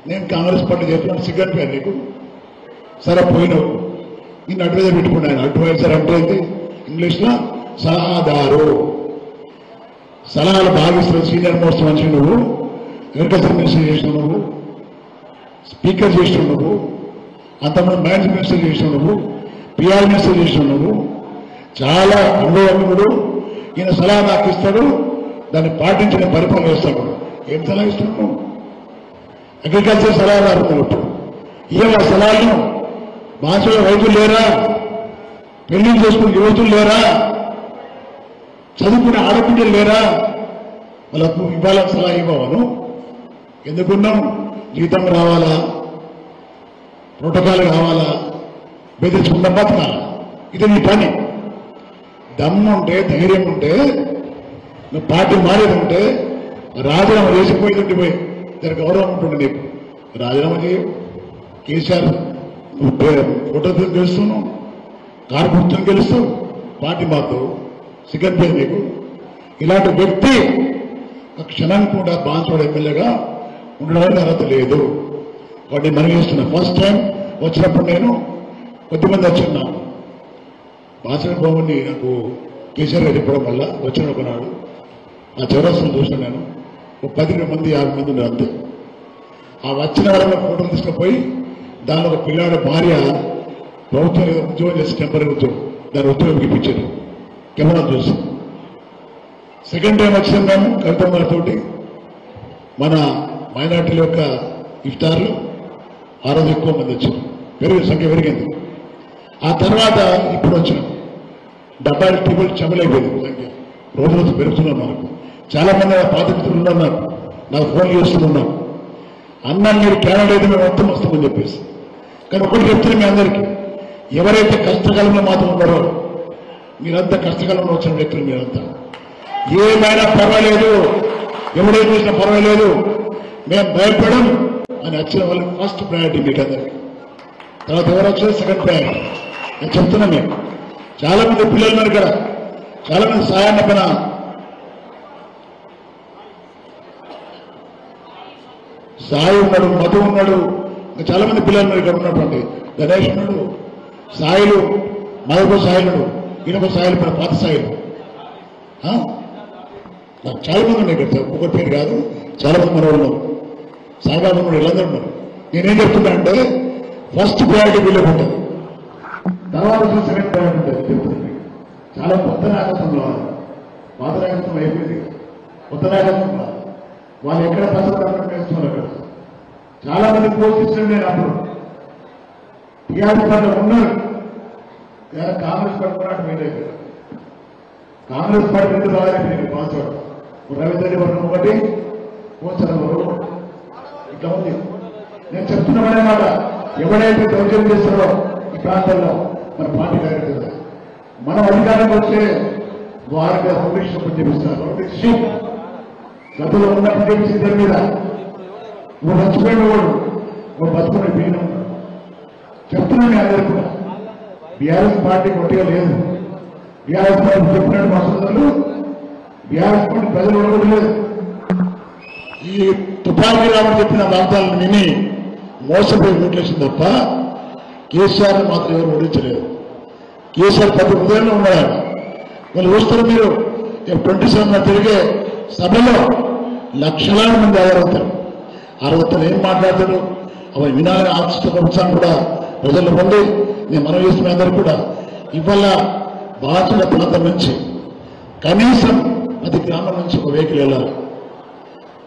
నేను కాంగ్రెస్ పార్టీ చెప్తున్నాను. సిగ్గనిపోయాను నీకు? సరే పోయినావు, నిన్ను అడ్వైజర్ పెట్టుకున్నాను. అడ్వైజర్ అంటే ఏంటి ఇంగ్లీష్లో? సలహాదారు. సలహాలు భావిస్తున్న సీనియర్ మోస్ట్ మనిషి నువ్వు. అగ్రికల్చర్ మినిస్టర్ చేసినావు నువ్వు, స్పీకర్ చేసినావు నువ్వు, అంతమంది మైన్స్ మినిస్టర్ చేసినావు నువ్వు, పిఆర్ మినిస్టర్ చేసినావు నువ్వు. చాలా అనుభవజ్ఞుడు. ఈయన సలహా నాకు ఇస్తాడు, దాన్ని పాటించిన పరిపాలన చేస్తాడు. ఏం సలహా ఇస్తున్నావు? అగ్రికల్చర్ సలహాదారు ఇప్పుడు ఇయ్య సలహాలను. భాషలో రైతులు లేరా? పెళ్లిళ్ళు చేసుకునే యువతులు లేరా? చదువుకునే ఆడపిల్లలు లేరా? వాళ్ళకు ఇవ్వాలని సలహా ఇవ్వను. ఎందుకున్నాం? జీతం రావాలా, ప్రోటోకాల్ కావాలా, బెదిరించుకుంటాం బతకాలా. ఇది నీ పని. దమ్ము ఉంటే, ధైర్యం ఉంటే, నువ్వు పార్టీ మారేది ఉంటే రాజీనామా చేసిపోయేది ఉండిపోయి దానికి గౌరవం ఉంటుంది నీకు. రాజీనామా చేయవు. కేసీఆర్ నువ్వు ఫోటోతో గెలుస్తున్నావు, కారు గుర్తుని గెలుస్తావు, పార్టీ మారుతావు. సిగ్గనిపోయి నీకు? ఇలాంటి వ్యక్తి ఒక క్షణం కూడా బాన్సోడ ఎమ్మెల్యేగా ఉండడానికి అర్హత లేదు. వాటిని మనం చేస్తున్నా. ఫస్ట్ టైం వచ్చినప్పుడు నేను కొద్దిమంది వచ్చిన్నా బాన్సోడ భవన్ని నాకు కేసీఆర్ గారు చెప్పడం వల్ల వచ్చిన ఒకనాడు నా చౌరస్తాను చూసాను నేను. ఒక 10 మంది 50 మంది ఉన్నారు అంతే. ఆ వచ్చిన వాళ్ళ ఫోటోలు తీసుకుపోయి దానిలో ఒక పిల్లాడి భార్య ప్రభుత్వం ఉద్యోగం చేసి టెంపరీ ఉద్యోగం, దాని ఉద్యోగం ఇప్పించారు కెమెరా చూసి. సెకండ్ టైం వచ్చిన మేము కవితం గారితోటి మన మైనార్టీల యొక్క ఇఫ్తార్లు ఆ రోజు ఎక్కువ మంది వచ్చారు, సంఖ్య పెరిగింది. ఆ తర్వాత ఇప్పుడు వచ్చిన 70 ట్రిపుల్ చెమలైపోయింది సంఖ్య. రోజు రోజు పెరుగుతున్నాం. మనకు చాలా మంది పాత మిత్రులు ఉన్నారు, నాకు ఫోన్ చేస్తున్నారు. అన్నా మీరు క్యానడా అయితే మేము మొత్తం వస్తామని చెప్పేసి. కానీ ఒకటి చెప్తున్నాం మీ అందరికీ, ఎవరైతే కష్టకాలంలో మాత్రం ఉన్నారో మీరంతా కష్టకాలంలో వచ్చిన వ్యక్తులు మీరంతా. ఏమైనా పర్వాలేదు, ఎవడేం చేసినా పర్వాలేదు, మేము భయపడం అని వచ్చిన వాళ్ళకి ఫస్ట్ ప్రయారిటీ మీకు అందరికీ. తర్వాత ఎవరు వచ్చినా సెకండ్ ప్రయారిటీ. నేను చెప్తున్నా మీకు చాలా మంది పిల్లలు ఉన్నారు ఇక్కడ, చాలా మంది సాయాన్న పైన సాయి ఉన్నాడు, మధు ఉన్నాడు, ఇంకా చాలా మంది పిల్లలు ఉన్నారు ఇక్కడ ఉన్నటువంటి. గణేష్ ఉన్నాడు, సాయిలు, మధుకు సాయిలుడు, ఈయనకు సాయిలు, మన పాత సాయిలు నాకు చాలా మంది ఉన్నాయి ఇక్కడ. ఒక్కొక్క పేరు కాదు, చాలా మంది మన ఉన్నారు. సాయిబాబు ఉన్నాడు, వీళ్ళందరూ ఉన్నారు. నేనేం చెప్తున్నా అంటే ఫస్ట్ ప్రయారిటీ వీళ్ళకి ఉంటుంది, తర్వాత సెకండ్ ప్రయారిటీ ఉంటుంది చెప్తుంది. చాలా కొత్త నాయకత్వంలో పాత నాయకత్వం అయిపోయింది, కొత్త నాయకత్వం వాళ్ళు ఎక్కడ పసలు వేస్తున్నారు. అక్కడ చాలా మంది పోషించండి. నేను అప్పుడు టీఆర్ఎస్ పార్టీ ఉన్నారు, లేదా కాంగ్రెస్ పార్టీ కూడా అటు పోయింది. కాంగ్రెస్ పార్టీ రెండు బాగా అయిపోయింది. పాస్వర్డ్ రవీంద్ర వర్గం ఒకటి, పోచారం వర్గం ఇట్లా ఉంది. నేను చెప్తున్నా మాట, ఎవరైతే దౌర్జన్యం చేస్తారో ఈ ప్రాంతంలో మన పార్టీ కార్యకర్తలు మనం అధికారం వస్తే వారికి పబ్లిక్ చూపిస్తారు. పబ్లిక్ గతంలో ఉన్న పబ్లిక్ ఇద్దరి మీద నువ్వు మర్చిపోయిన వాడు నువ్వు బతుకునే పీన చెప్తున్నా మీ అందరూ కూడా. బీఆర్ఎస్ పార్టీ కొట్టిగా లేదు. బీఆర్ఎస్ పార్టీ చెప్పినట్టు మా సోదరులు బీఆర్ఎస్ పార్టీ ప్రజలు ఉండకూడలేదు. ఈ తుపాకీ రామని చెప్పిన వాగ్దానాలను విని మోసపోయి ఓట్లేసింది తప్ప కేసీఆర్ మాత్రం ఎవరు ఓడించలేదు. కేసీఆర్ ప్రతి ఉదయంలో ఉన్నాడు. వాళ్ళు చూస్తారు మీరు 27 తిరిగే సభలో లక్షలాది మంది హాజరవుతారు. అరవై ఏం మాట్లాడతారు అవి వినాలని ఆశిస్తున్న కూడా ప్రజల్లో పొంది నేను మనం చేస్తున్న అందరూ కూడా ఇవాళ బాచుల ప్రాంతం నుంచి కనీసం ప్రతి గ్రామం నుంచి ఒక వెహికల్ వెళ్ళాలి.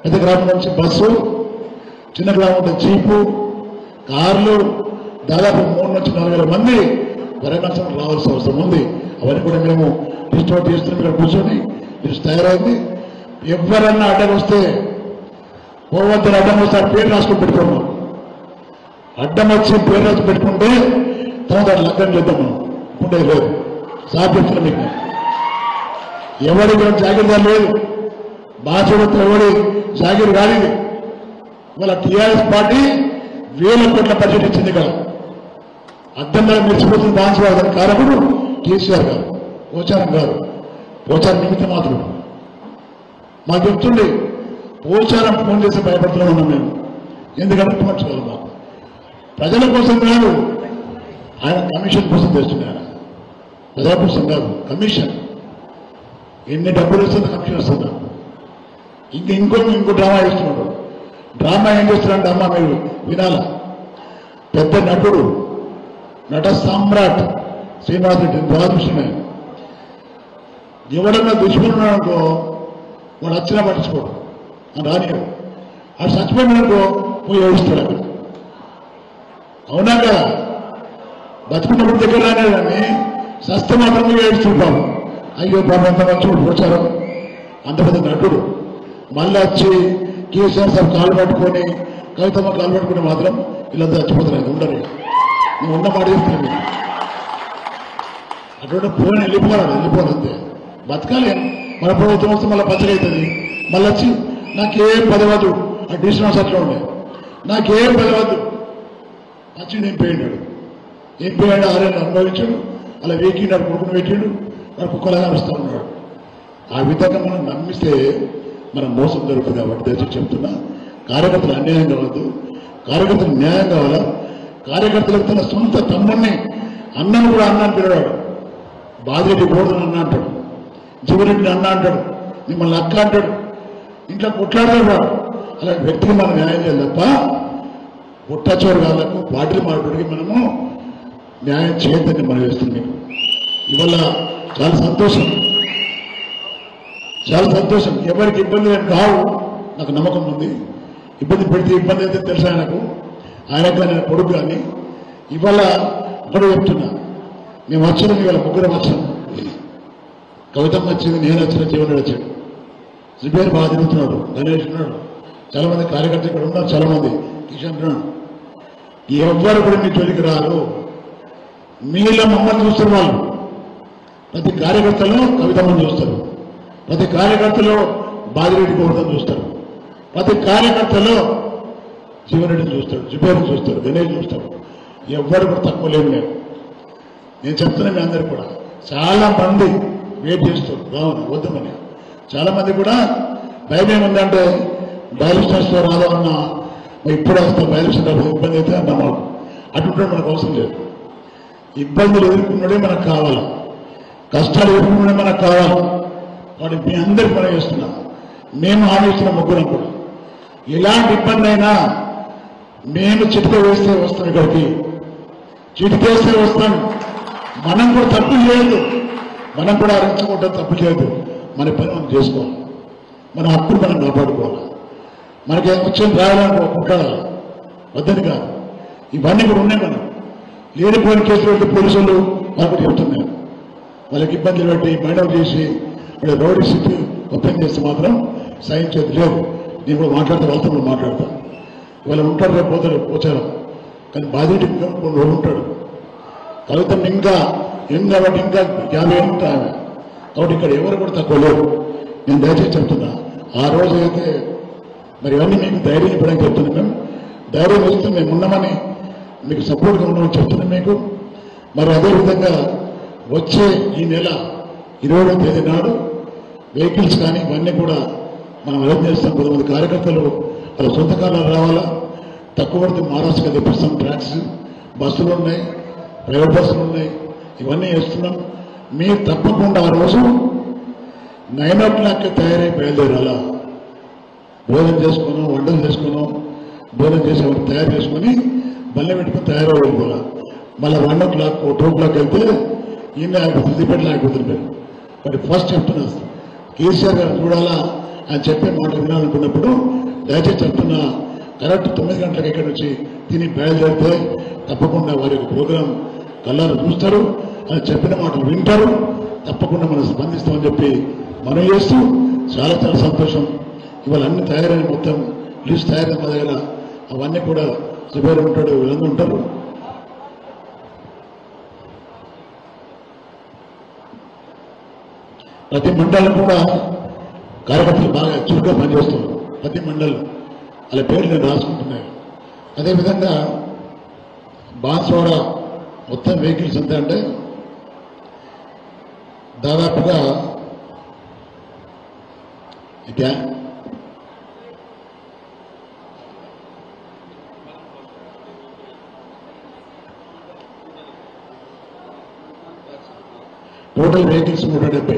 ప్రతి గ్రామం నుంచి బస్సు, చిన్న గ్రామం జీపు, కార్లు, దాదాపు 3 నుంచి 4,000 మంది వరంగల్ రావాల్సిన అవసరం ఉంది. అవన్నీ కూడా మేము లిస్ట్ అవుట్ చేస్తున్నాం. ఇక్కడ కూర్చొని లిస్ట్ తయారైంది. ఎవరన్నా అడ్డం వస్తే పోవద్దని అడ్డం వస్తే పేరు రాసుకొని పెట్టుకున్నాం. అడ్డం వచ్చి పేరు రాసి పెట్టుకుంటే తర్వాత లగ్గం చేద్దాం. మనం ఉండే లేదు సాధించడం మీకు ఎవరికి జాగ్రత్త లేదు. బాధ్యత ఎవరి జాగిరి కాలేదు. ఇవాళ టీఆర్ఎస్ పార్టీ 1000 కోట్ల బడ్జెట్ ఇచ్చింది. ఇక్కడ అద్దంగా మెరిచిపోతుంది బాధ్యత కారకుడు కేసీఆర్ గారు, పోచారం గారు. పోచారం నిమిత్తం మాత్రం మాకు చెప్తుండే పోచారం ఫోన్ చేసి భయపడుతూనే ఉన్నాం మేము. ఎందుకంటే మార్చుకోవాలి మాకు ప్రజల కోసం కాదు, ఆయన కమిషన్ కోసం చేస్తున్నాడు. ప్రజల కోసం కాదు, కమిషన్. ఎన్ని డబ్బులు వస్తుందో కమిషన్ వస్తుందా. ఇంకో డ్రామా చేస్తున్నాడు. డ్రామా ఏం చేస్తున్నాడంటే అమ్మ మీరు వినాలా, పెద్ద నటుడు, నట సామ్రాట్ శ్రీనివాస్ రెడ్డి బాధృష్ణమే. ఎవడన్నా దుష్మనున్నాడనుకో వాడు వచ్చినా పట్టించుకోడు అని రానియాడు. వాడు చచ్చిపోయినాడనుకో పోయి ఏడుస్తాడు అక్కడ. అవునా కదా? బతుకున్నప్పుడు దగ్గర రానే కానీ సస్త మాత్రమే ఏడుస్తుంటాము. అయ్యో బాబు అంత మంచి పోచారు అంత పెద్ద నటుడు. మళ్ళీ వచ్చి కేసీఆర్ సార్ కాలు పట్టుకొని కవితమ్మ కాలు పట్టుకుని మాత్రం వీళ్ళంతా చచ్చిపోతున్నారు. ఉండరు. నేను ఉన్న మాట చెప్తున్నాను. అటువంటి పోయిన వెళ్ళిపోవాలి అంతే. బతకాలి. మన ప్రభుత్వం వస్తే మళ్ళీ పచ్చడి అవుతుంది. మళ్ళీ వచ్చి నాకేం పదవద్దు. ఆ డిస్టర్బెన్స్ అట్లా ఉండే నాకేం పదవద్దు వచ్చి నేను పోయినాడు. ఏం పోయాడు? 6 ఏళ్ళు అనుభవించాడు. అలా వేకినాడు, కొడుకుని పెట్టాడు. వాడు కుక్కలాగా వస్తూ ఉన్నాడు. ఆ విధంగా మనం నమ్మిస్తే మనం మోసం జరుగుతుంది. కాబట్టి దయచేసి చెప్తున్నా, కార్యకర్తలు అన్యాయం కావద్దు, కార్యకర్తలు న్యాయం కావాలా. కార్యకర్తలకు తన సొంత తమ్ముడిని అన్నను కూడా అన్న అని పిలవాడు. బాధిరెడ్డి బోర్డుని అన్న అంటాడు, జీవరెడ్డిని అన్న అంటాడు, మిమ్మల్ని అక్క అంటాడు. ఇంట్లో కొట్లాడతాడు వాడు. అలాంటి వ్యక్తికి మనం న్యాయం చేయాలి తప్ప పుట్టచోరు వాళ్ళకు పార్టీలు మాట్లాడికి మనము న్యాయం చేయొద్దని మనం వేస్తుంది. ఇవాళ చాలా సంతోషం, చాలా సంతోషం. ఎవరికి ఇబ్బంది కావు నాకు నమ్మకం ఉంది. ఇబ్బంది పెడితే ఇబ్బంది అయితే తెలుసు ఆయనకు, ఆయనకు ఆయన కొడుకు. కానీ ఇవాళ ఒకటి చెప్తున్నా, మేము వచ్చిన ఇవాళ ముగ్గురం వచ్చాం. కవితమ్మ వచ్చింది, నేను వచ్చిన, జీవనుడు వచ్చాడు. శ్రీపేరు బాగా తిరుగుతున్నాడు, గణేష్ ఉన్నాడు, చాలా మంది కార్యకర్తలు ఇక్కడ ఉన్నారు, చాలా మంది కిషన్ ఉన్నాడు. ఎవ్వరు కూడా మీ జోలికి రారు. మీలో మమ్మల్ని చూస్తారు వాళ్ళు. ప్రతి కార్యకర్తలో కవితమ్మని చూస్తారు, ప్రతి కార్యకర్తలో బాధిరెడ్డి గౌడని చూస్తారు, ప్రతి కార్యకర్తలో జీవరెడ్డిని చూస్తాడు, జుబేర్ని చూస్తాడు, గణేష్ చూస్తాడు. ఎవ్వరు కూడా తక్కువ లేవు. నేను చెప్తున్నా మీ అందరు కూడా చాలా మంది వెయిట్ చేస్తారు రావని వద్దామని. చాలా మంది కూడా భయం ఏముందంటే బయలుస్టార్స్లో రాదామన్నా ఇప్పుడు వస్తాం, బయలుస్టార్ ఇబ్బంది అయితే అన్నా మాకు అటుంటే మనకు అవసరం లేదు. ఇబ్బందులు ఎదుర్కొన్నడే మనకు కావాలి, కష్టాలు ఎదుర్కొన్నడే మనకు కావాలి. వాటి మీ అందరికి మనం చేస్తున్నాం. మేము ఆలోచిస్తున్న ముగ్గురం కూడా ఎలాంటి ఇబ్బంది అయినా మేము చిటిక వేస్తే వస్తాం, ఇక్కడికి చిటికేస్తే వస్తాం. మనం కూడా తప్పు చేయదు, మనం కూడా అరించుకుంటాం, తప్పు చేయదు. మన పని మనం చేసుకోవాలి, మన హక్కులు మనం కాపాడుకోవాలి. మనకి వచ్చిన రాయాలని కుట్టాలి వద్దని కాదు. ఇవన్నీ కూడా ఉన్నాయి. మనం లేనిపోయిన కేసులు పోలీసులు నాకు చెప్తున్నాను. వాళ్ళకి ఇబ్బందులు పెట్టి మేడం చేసి వాళ్ళ రోడ్ స్థితి ఓపెన్ చేస్తే మాత్రం సహించేది లేదు. నేను కూడా మాట్లాడితే వాళ్ళతో కూడా మాట్లాడతాను. వాళ్ళు ఉంటారు, రేపు పోతారు, వచ్చారు. కానీ బాధ్యత కొన్ని రోజులు ఉంటాడు. కవిత ఇంకా ఏం కాబట్టి ఇంకా 50 ఏళ్ళు ఉంటాయి. కాబట్టి ఇక్కడ ఎవరు కూడా తక్కువ లేరు. నేను దయచేసి చెప్తున్నా, ఆ రోజు అయితే మరి ఇవన్నీ మీకు ధైర్యం ఇవ్వడానికి చెప్తున్నాం. మేము ధైర్యం ఇస్తే మేము ఉన్నామని మీకు సపోర్ట్గా ఉన్నామని చెప్తున్నాం మీకు. మరి అదేవిధంగా వచ్చే ఈ నెల 20వ తేదీ నాడు వెహికల్స్ కానీ ఇవన్నీ కూడా మనం అరేంజ్ చేస్తాం. కొంతమంది కార్యకర్తలు వాళ్ళ సొంత కార్లు రావాలా, తక్కువ పడితే మహారాష్ట్రగా తెప్పిస్తాం. ట్రాక్స్ బస్సులు ఉన్నాయి, ప్రైవేట్ బస్సులు ఉన్నాయి, ఇవన్నీ వేస్తున్నాం. మీరు తప్పకుండా ఆ రోజు 9 o'clock తయారై బయలుదేరాలా. భోజనం చేసుకున్నాం, వంటలు చేసుకున్నాం, భోజనం చేసి ఎవరు తయారు చేసుకుని బల్ల పెట్టుకుని తయారై వెళ్ళిపోవాలి. మళ్ళీ 1 o'clock 2 o'clock వెళ్తే ఈయన అయిపోతుంది, సిద్దిపేటలో అయిపోతుంది. బట్ ఫస్ట్ చెప్తున్నా, కేసీఆర్ గారు చూడాలా అని చెప్పే మాట వినాలనుకున్నప్పుడు దయచేసి చెప్తున్నా, కరెక్ట్ 9 గంటలకు ఇక్కడ నుంచి తిని బయలుదేరితే తప్పకుండా వారి యొక్క ప్రోగ్రాం కళ్ళారు చూస్తారు, అని చెప్పిన మాటలు వింటారు. తప్పకుండా మనం స్పందిస్తామని చెప్పి మనం చేస్తూ చాలా చాలా సంతోషం. ఇవాళ అన్ని తయారైన మొత్తం లిస్ట్ తయారైన మా దగ్గర అవన్నీ కూడా సుబేరు ఉంటాడు, వీళ్ళందరూ ఉంటారు. ప్రతి మండలం కూడా కార్యకర్తలు బాగా చురుగ్గా పనిచేస్తున్నారు. ప్రతి మండలం వాళ్ళ పేర్లు నేను రాసుకుంటున్నాను. అదేవిధంగా బాన్స్వాడ మొత్తం వెహికల్స్ ఎంత అంటే దాదాపుగా టోటల్ వెహికల్స్ 170,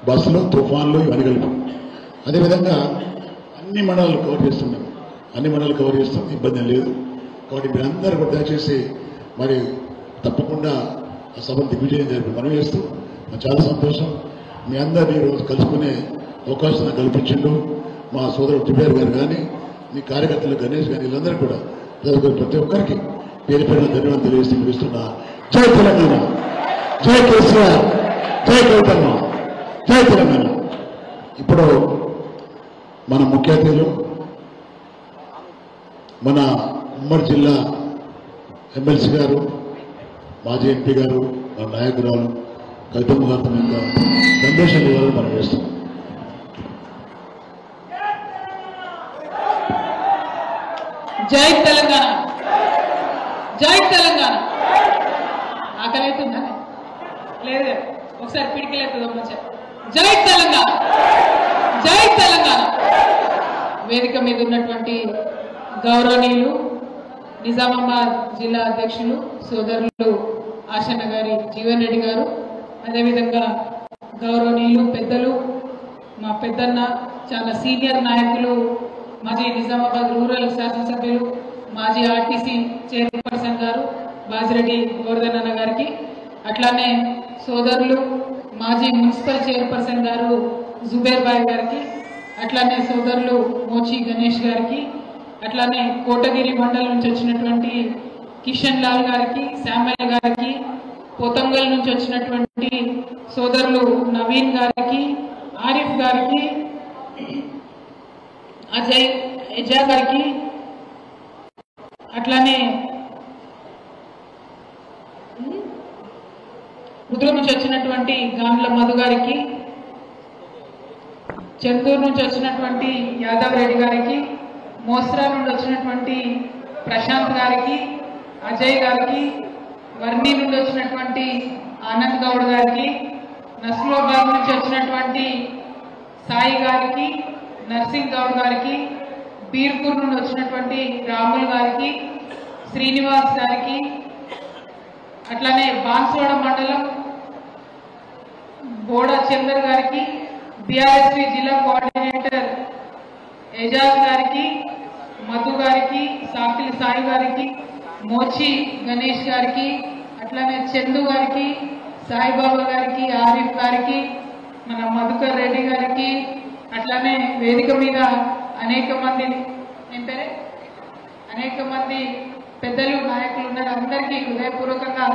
బస్సులు, తుఫాన్లు ఇవన్నీ కలిపి. అదేవిధంగా అన్ని మండలాలు కవర్ చేస్తున్నాం. అన్ని మండలాలు కవర్ చేస్తాం, ఇబ్బంది లేదు. కాబట్టి మీరందరూ కూడా దయచేసి మరి తప్పకుండా ఆ సభను దిగ్విజయం జరిపి మనం చేస్తూ చాలా సంతోషం. మీ అందరినీ ఈరోజు కలుసుకునే అవకాశం నాకు కల్పించిండు మా సోదరుడు టిబేర్ గారు కానీ, మీ కార్యకర్తలు గణేష్ కానీ, వీళ్ళందరూ కూడా ప్రతి ఒక్కరికి పేరు పేరున ధన్యవాదాలు తెలియజేస్తూ పిలుస్తున్నా. జై తెలంగాణ, జై కేసీఆర్, జై కవితమ్మ, జై తెలంగాణ. ఇప్పుడు మన ముఖ్య అతిథులు మన ఉమ్మడి జిల్లా ఎమ్మెల్సీ గారు, మాజీ ఎంపీ గారు, మన నాయకురాలు కవితమ్మ గారితో ఇంకా సందేశం ఇవ్వాలని మనం చేస్తాం. జై తెలంగాణ, జై తెలంగాణ. ఆకలి అవుతుందా? లేదు, ఒకసారి పిడికిలేస్తుందా మంచిగా. జై తెలంగాణ, జై తెలంగాణ. వేదిక మీద ఉన్నటువంటి గౌరవనీయులు నిజామాబాద్ జిల్లా అధ్యక్షులు సోదరులు ఆశన్న గారి జీవన్ రెడ్డి గారు, అదేవిధంగా గౌరవనీయులు పెద్దలు మా పెద్దన్న, చాలా సీనియర్ నాయకులు, మాజీ నిజామాబాద్ రూరల్ శాసనసభ్యులు, మాజీ ఆర్టీసీ చైర్పర్సన్ గారు బాజిరెడ్డి గోవర్ధన్ అన్న గారికి, అట్లానే సోదరులు మాజీ మున్సిపల్ చైర్పర్సన్ గారు జుబేర్ బాయ్ గారికి, అట్లానే సోదరులు మోచి గణేష్ గారికి, అట్లానే కోటగిరి మండలం నుంచి వచ్చినటువంటి కిషన్ లాల్ గారికి, శామయ్య గారికి, పోతంగల్ నుంచి వచ్చినటువంటి సోదరులు నవీన్ గారికి, ఆరిఫ్ గారికి, అజయ్ ఎజా గారికి, అట్లానే రుద్ర నుంచి వచ్చినటువంటి గాండ్ల మధు గారికి, చెందూరు నుంచి వచ్చినటువంటి యాదవ్ రెడ్డి గారికి, మోస్రా నుండి వచ్చినటువంటి ప్రశాంత్ గారికి, అజయ్ గారికి, వర్ణి నుండి వచ్చినటువంటి ఆనంద్ గౌడ్ గారికి, నస్లోబాద్ నుంచి వచ్చినటువంటి సాయి గారికి, నర్సింగ్ గౌడ్ గారికి, బీర్పూర్ నుండి వచ్చినటువంటి రాముల్ గారికి, శ్రీనివాస్ గారికి, అట్లానే బాన్స్వాడ మండలం బోడా చందర్ గారికి, బీఆర్ఎస్పీ జిల్లా కోఆర్డినేటర్ ఏజాజ్ గారికి, మధు గారికి, సాకిలి సాయి గారికి, మోచి గణేష్ గారికి, అట్లానే చందు గారికి, సాయిబాబా గారికి, ఆరిఫ్ గారికి, మన మధుకర్ రెడ్డి గారికి, అట్లానే వేదిక మీద అనేక మంది పెద్దలు నాయకులు ఉన్నారు. అందరికీ హృదయపూర్వకంగా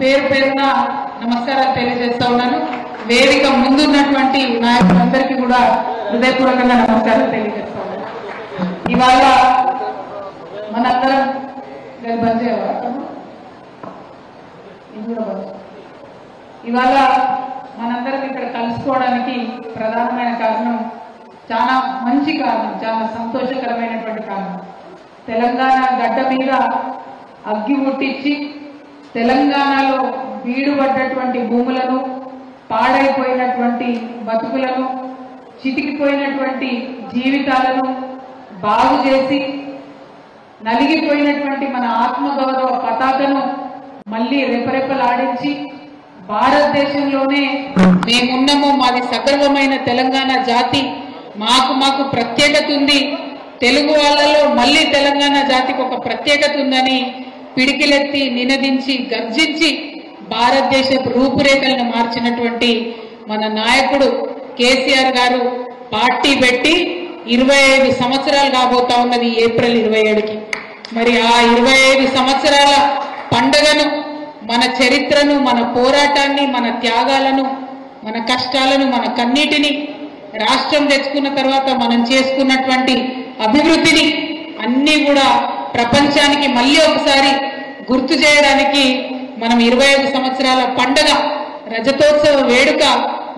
పేరు పేరున నమస్కారాలు తెలియజేస్తా ఉన్నాను. వేదిక ముందున్నటువంటి నాయకులందరికీ కూడా హృదయపూర్వకంగా నమస్కారాలు తెలియజేస్తా ఉన్నాను. ఇవాళ మనందరం బంద్ ఇవాళ మనందరం ఇక్కడ కలుసుకోవడానికి ప్రధానమైన కారణం, చాలా మంచి కారణం, చాలా సంతోషకరమైనటువంటి కారణం. తెలంగాణ గడ్డ మీద అగ్గి ముట్టించి తెలంగాణలో బీడుపడ్డటువంటి భూములను, పాడైపోయినటువంటి బతుకులను, చితికిపోయినటువంటి జీవితాలను బాగు చేసి నలిగిపోయినటువంటి మన ఆత్మగౌరవ పతాకను మళ్ళీ రెపరెపలాడించి భారతదేశంలోనే మేమున్నాము, మాది సగర్వమైన తెలంగాణ జాతి, మాకు ప్రత్యేకత ఉంది, తెలుగు వాళ్ళలో మళ్ళీ తెలంగాణ జాతికి ఒక ప్రత్యేకత ఉందని పిడికిలెత్తి నినదించి గర్జించి భారతదేశ రూపురేఖలను మార్చినటువంటి మన నాయకుడు కేసీఆర్ గారు పార్టీ పెట్టి 25 సంవత్సరాలు కాబోతా ఉన్నది ఏప్రిల్ 27కి. మరి ఆ 25 సంవత్సరాల పండుగను, మన చరిత్రను, మన పోరాటాన్ని, మన త్యాగాలను, మన కష్టాలను, మన కన్నీటిని, రాష్ట్రం తెచ్చుకున్న తర్వాత మనం చేసుకున్నటువంటి అభివృద్ధిని అన్నీ కూడా ప్రపంచానికి మళ్ళీ ఒకసారి గుర్తు చేయడానికి మనం 25 సంవత్సరాల పండుగ రజతోత్సవ వేడుక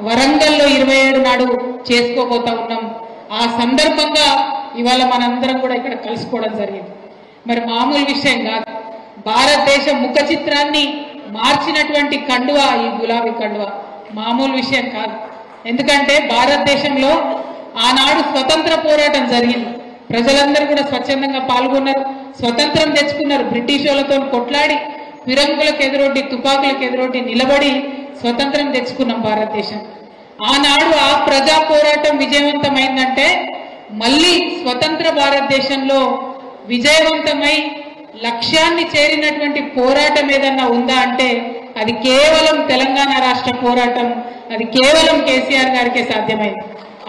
వరంగల్లో 27 నాడు చేసుకోబోతా ఉన్నాం. ఆ సందర్భంగా ఇవాళ మనందరం కూడా ఇక్కడ కలుసుకోవడం జరిగింది. మరి మామూలు విషయం కాదు. భారతదేశ ముఖ చిత్రాన్ని మార్చినటువంటి కండువా ఈ గులాబీ కండువా మామూలు విషయం కాదు. ఎందుకంటే భారతదేశంలో ఆనాడు స్వతంత్ర పోరాటం జరిగింది. ప్రజలందరూ కూడా స్వచ్ఛందంగా పాల్గొన్నారు, స్వతంత్రం తెచ్చుకున్నారు. బ్రిటిష్ వాళ్ళతో కొట్లాడి ఫిరంగులకు ఎదురొడ్డి, తుపాకులకు ఎదురొడ్డి నిలబడి స్వతంత్రం తెచ్చుకున్నాం భారతదేశం. ఆనాడు ఆ ప్రజా పోరాటం విజయవంతమైందంటే మళ్ళీ స్వతంత్ర భారతదేశంలో విజయవంతమై లక్ష్యాన్ని చేరినటువంటి పోరాటం ఏదన్నా ఉందా అంటే అది కేవలం తెలంగాణ రాష్ట్ర పోరాటం, అది కేవలం కేసీఆర్ గారికే సాధ్యమైంది.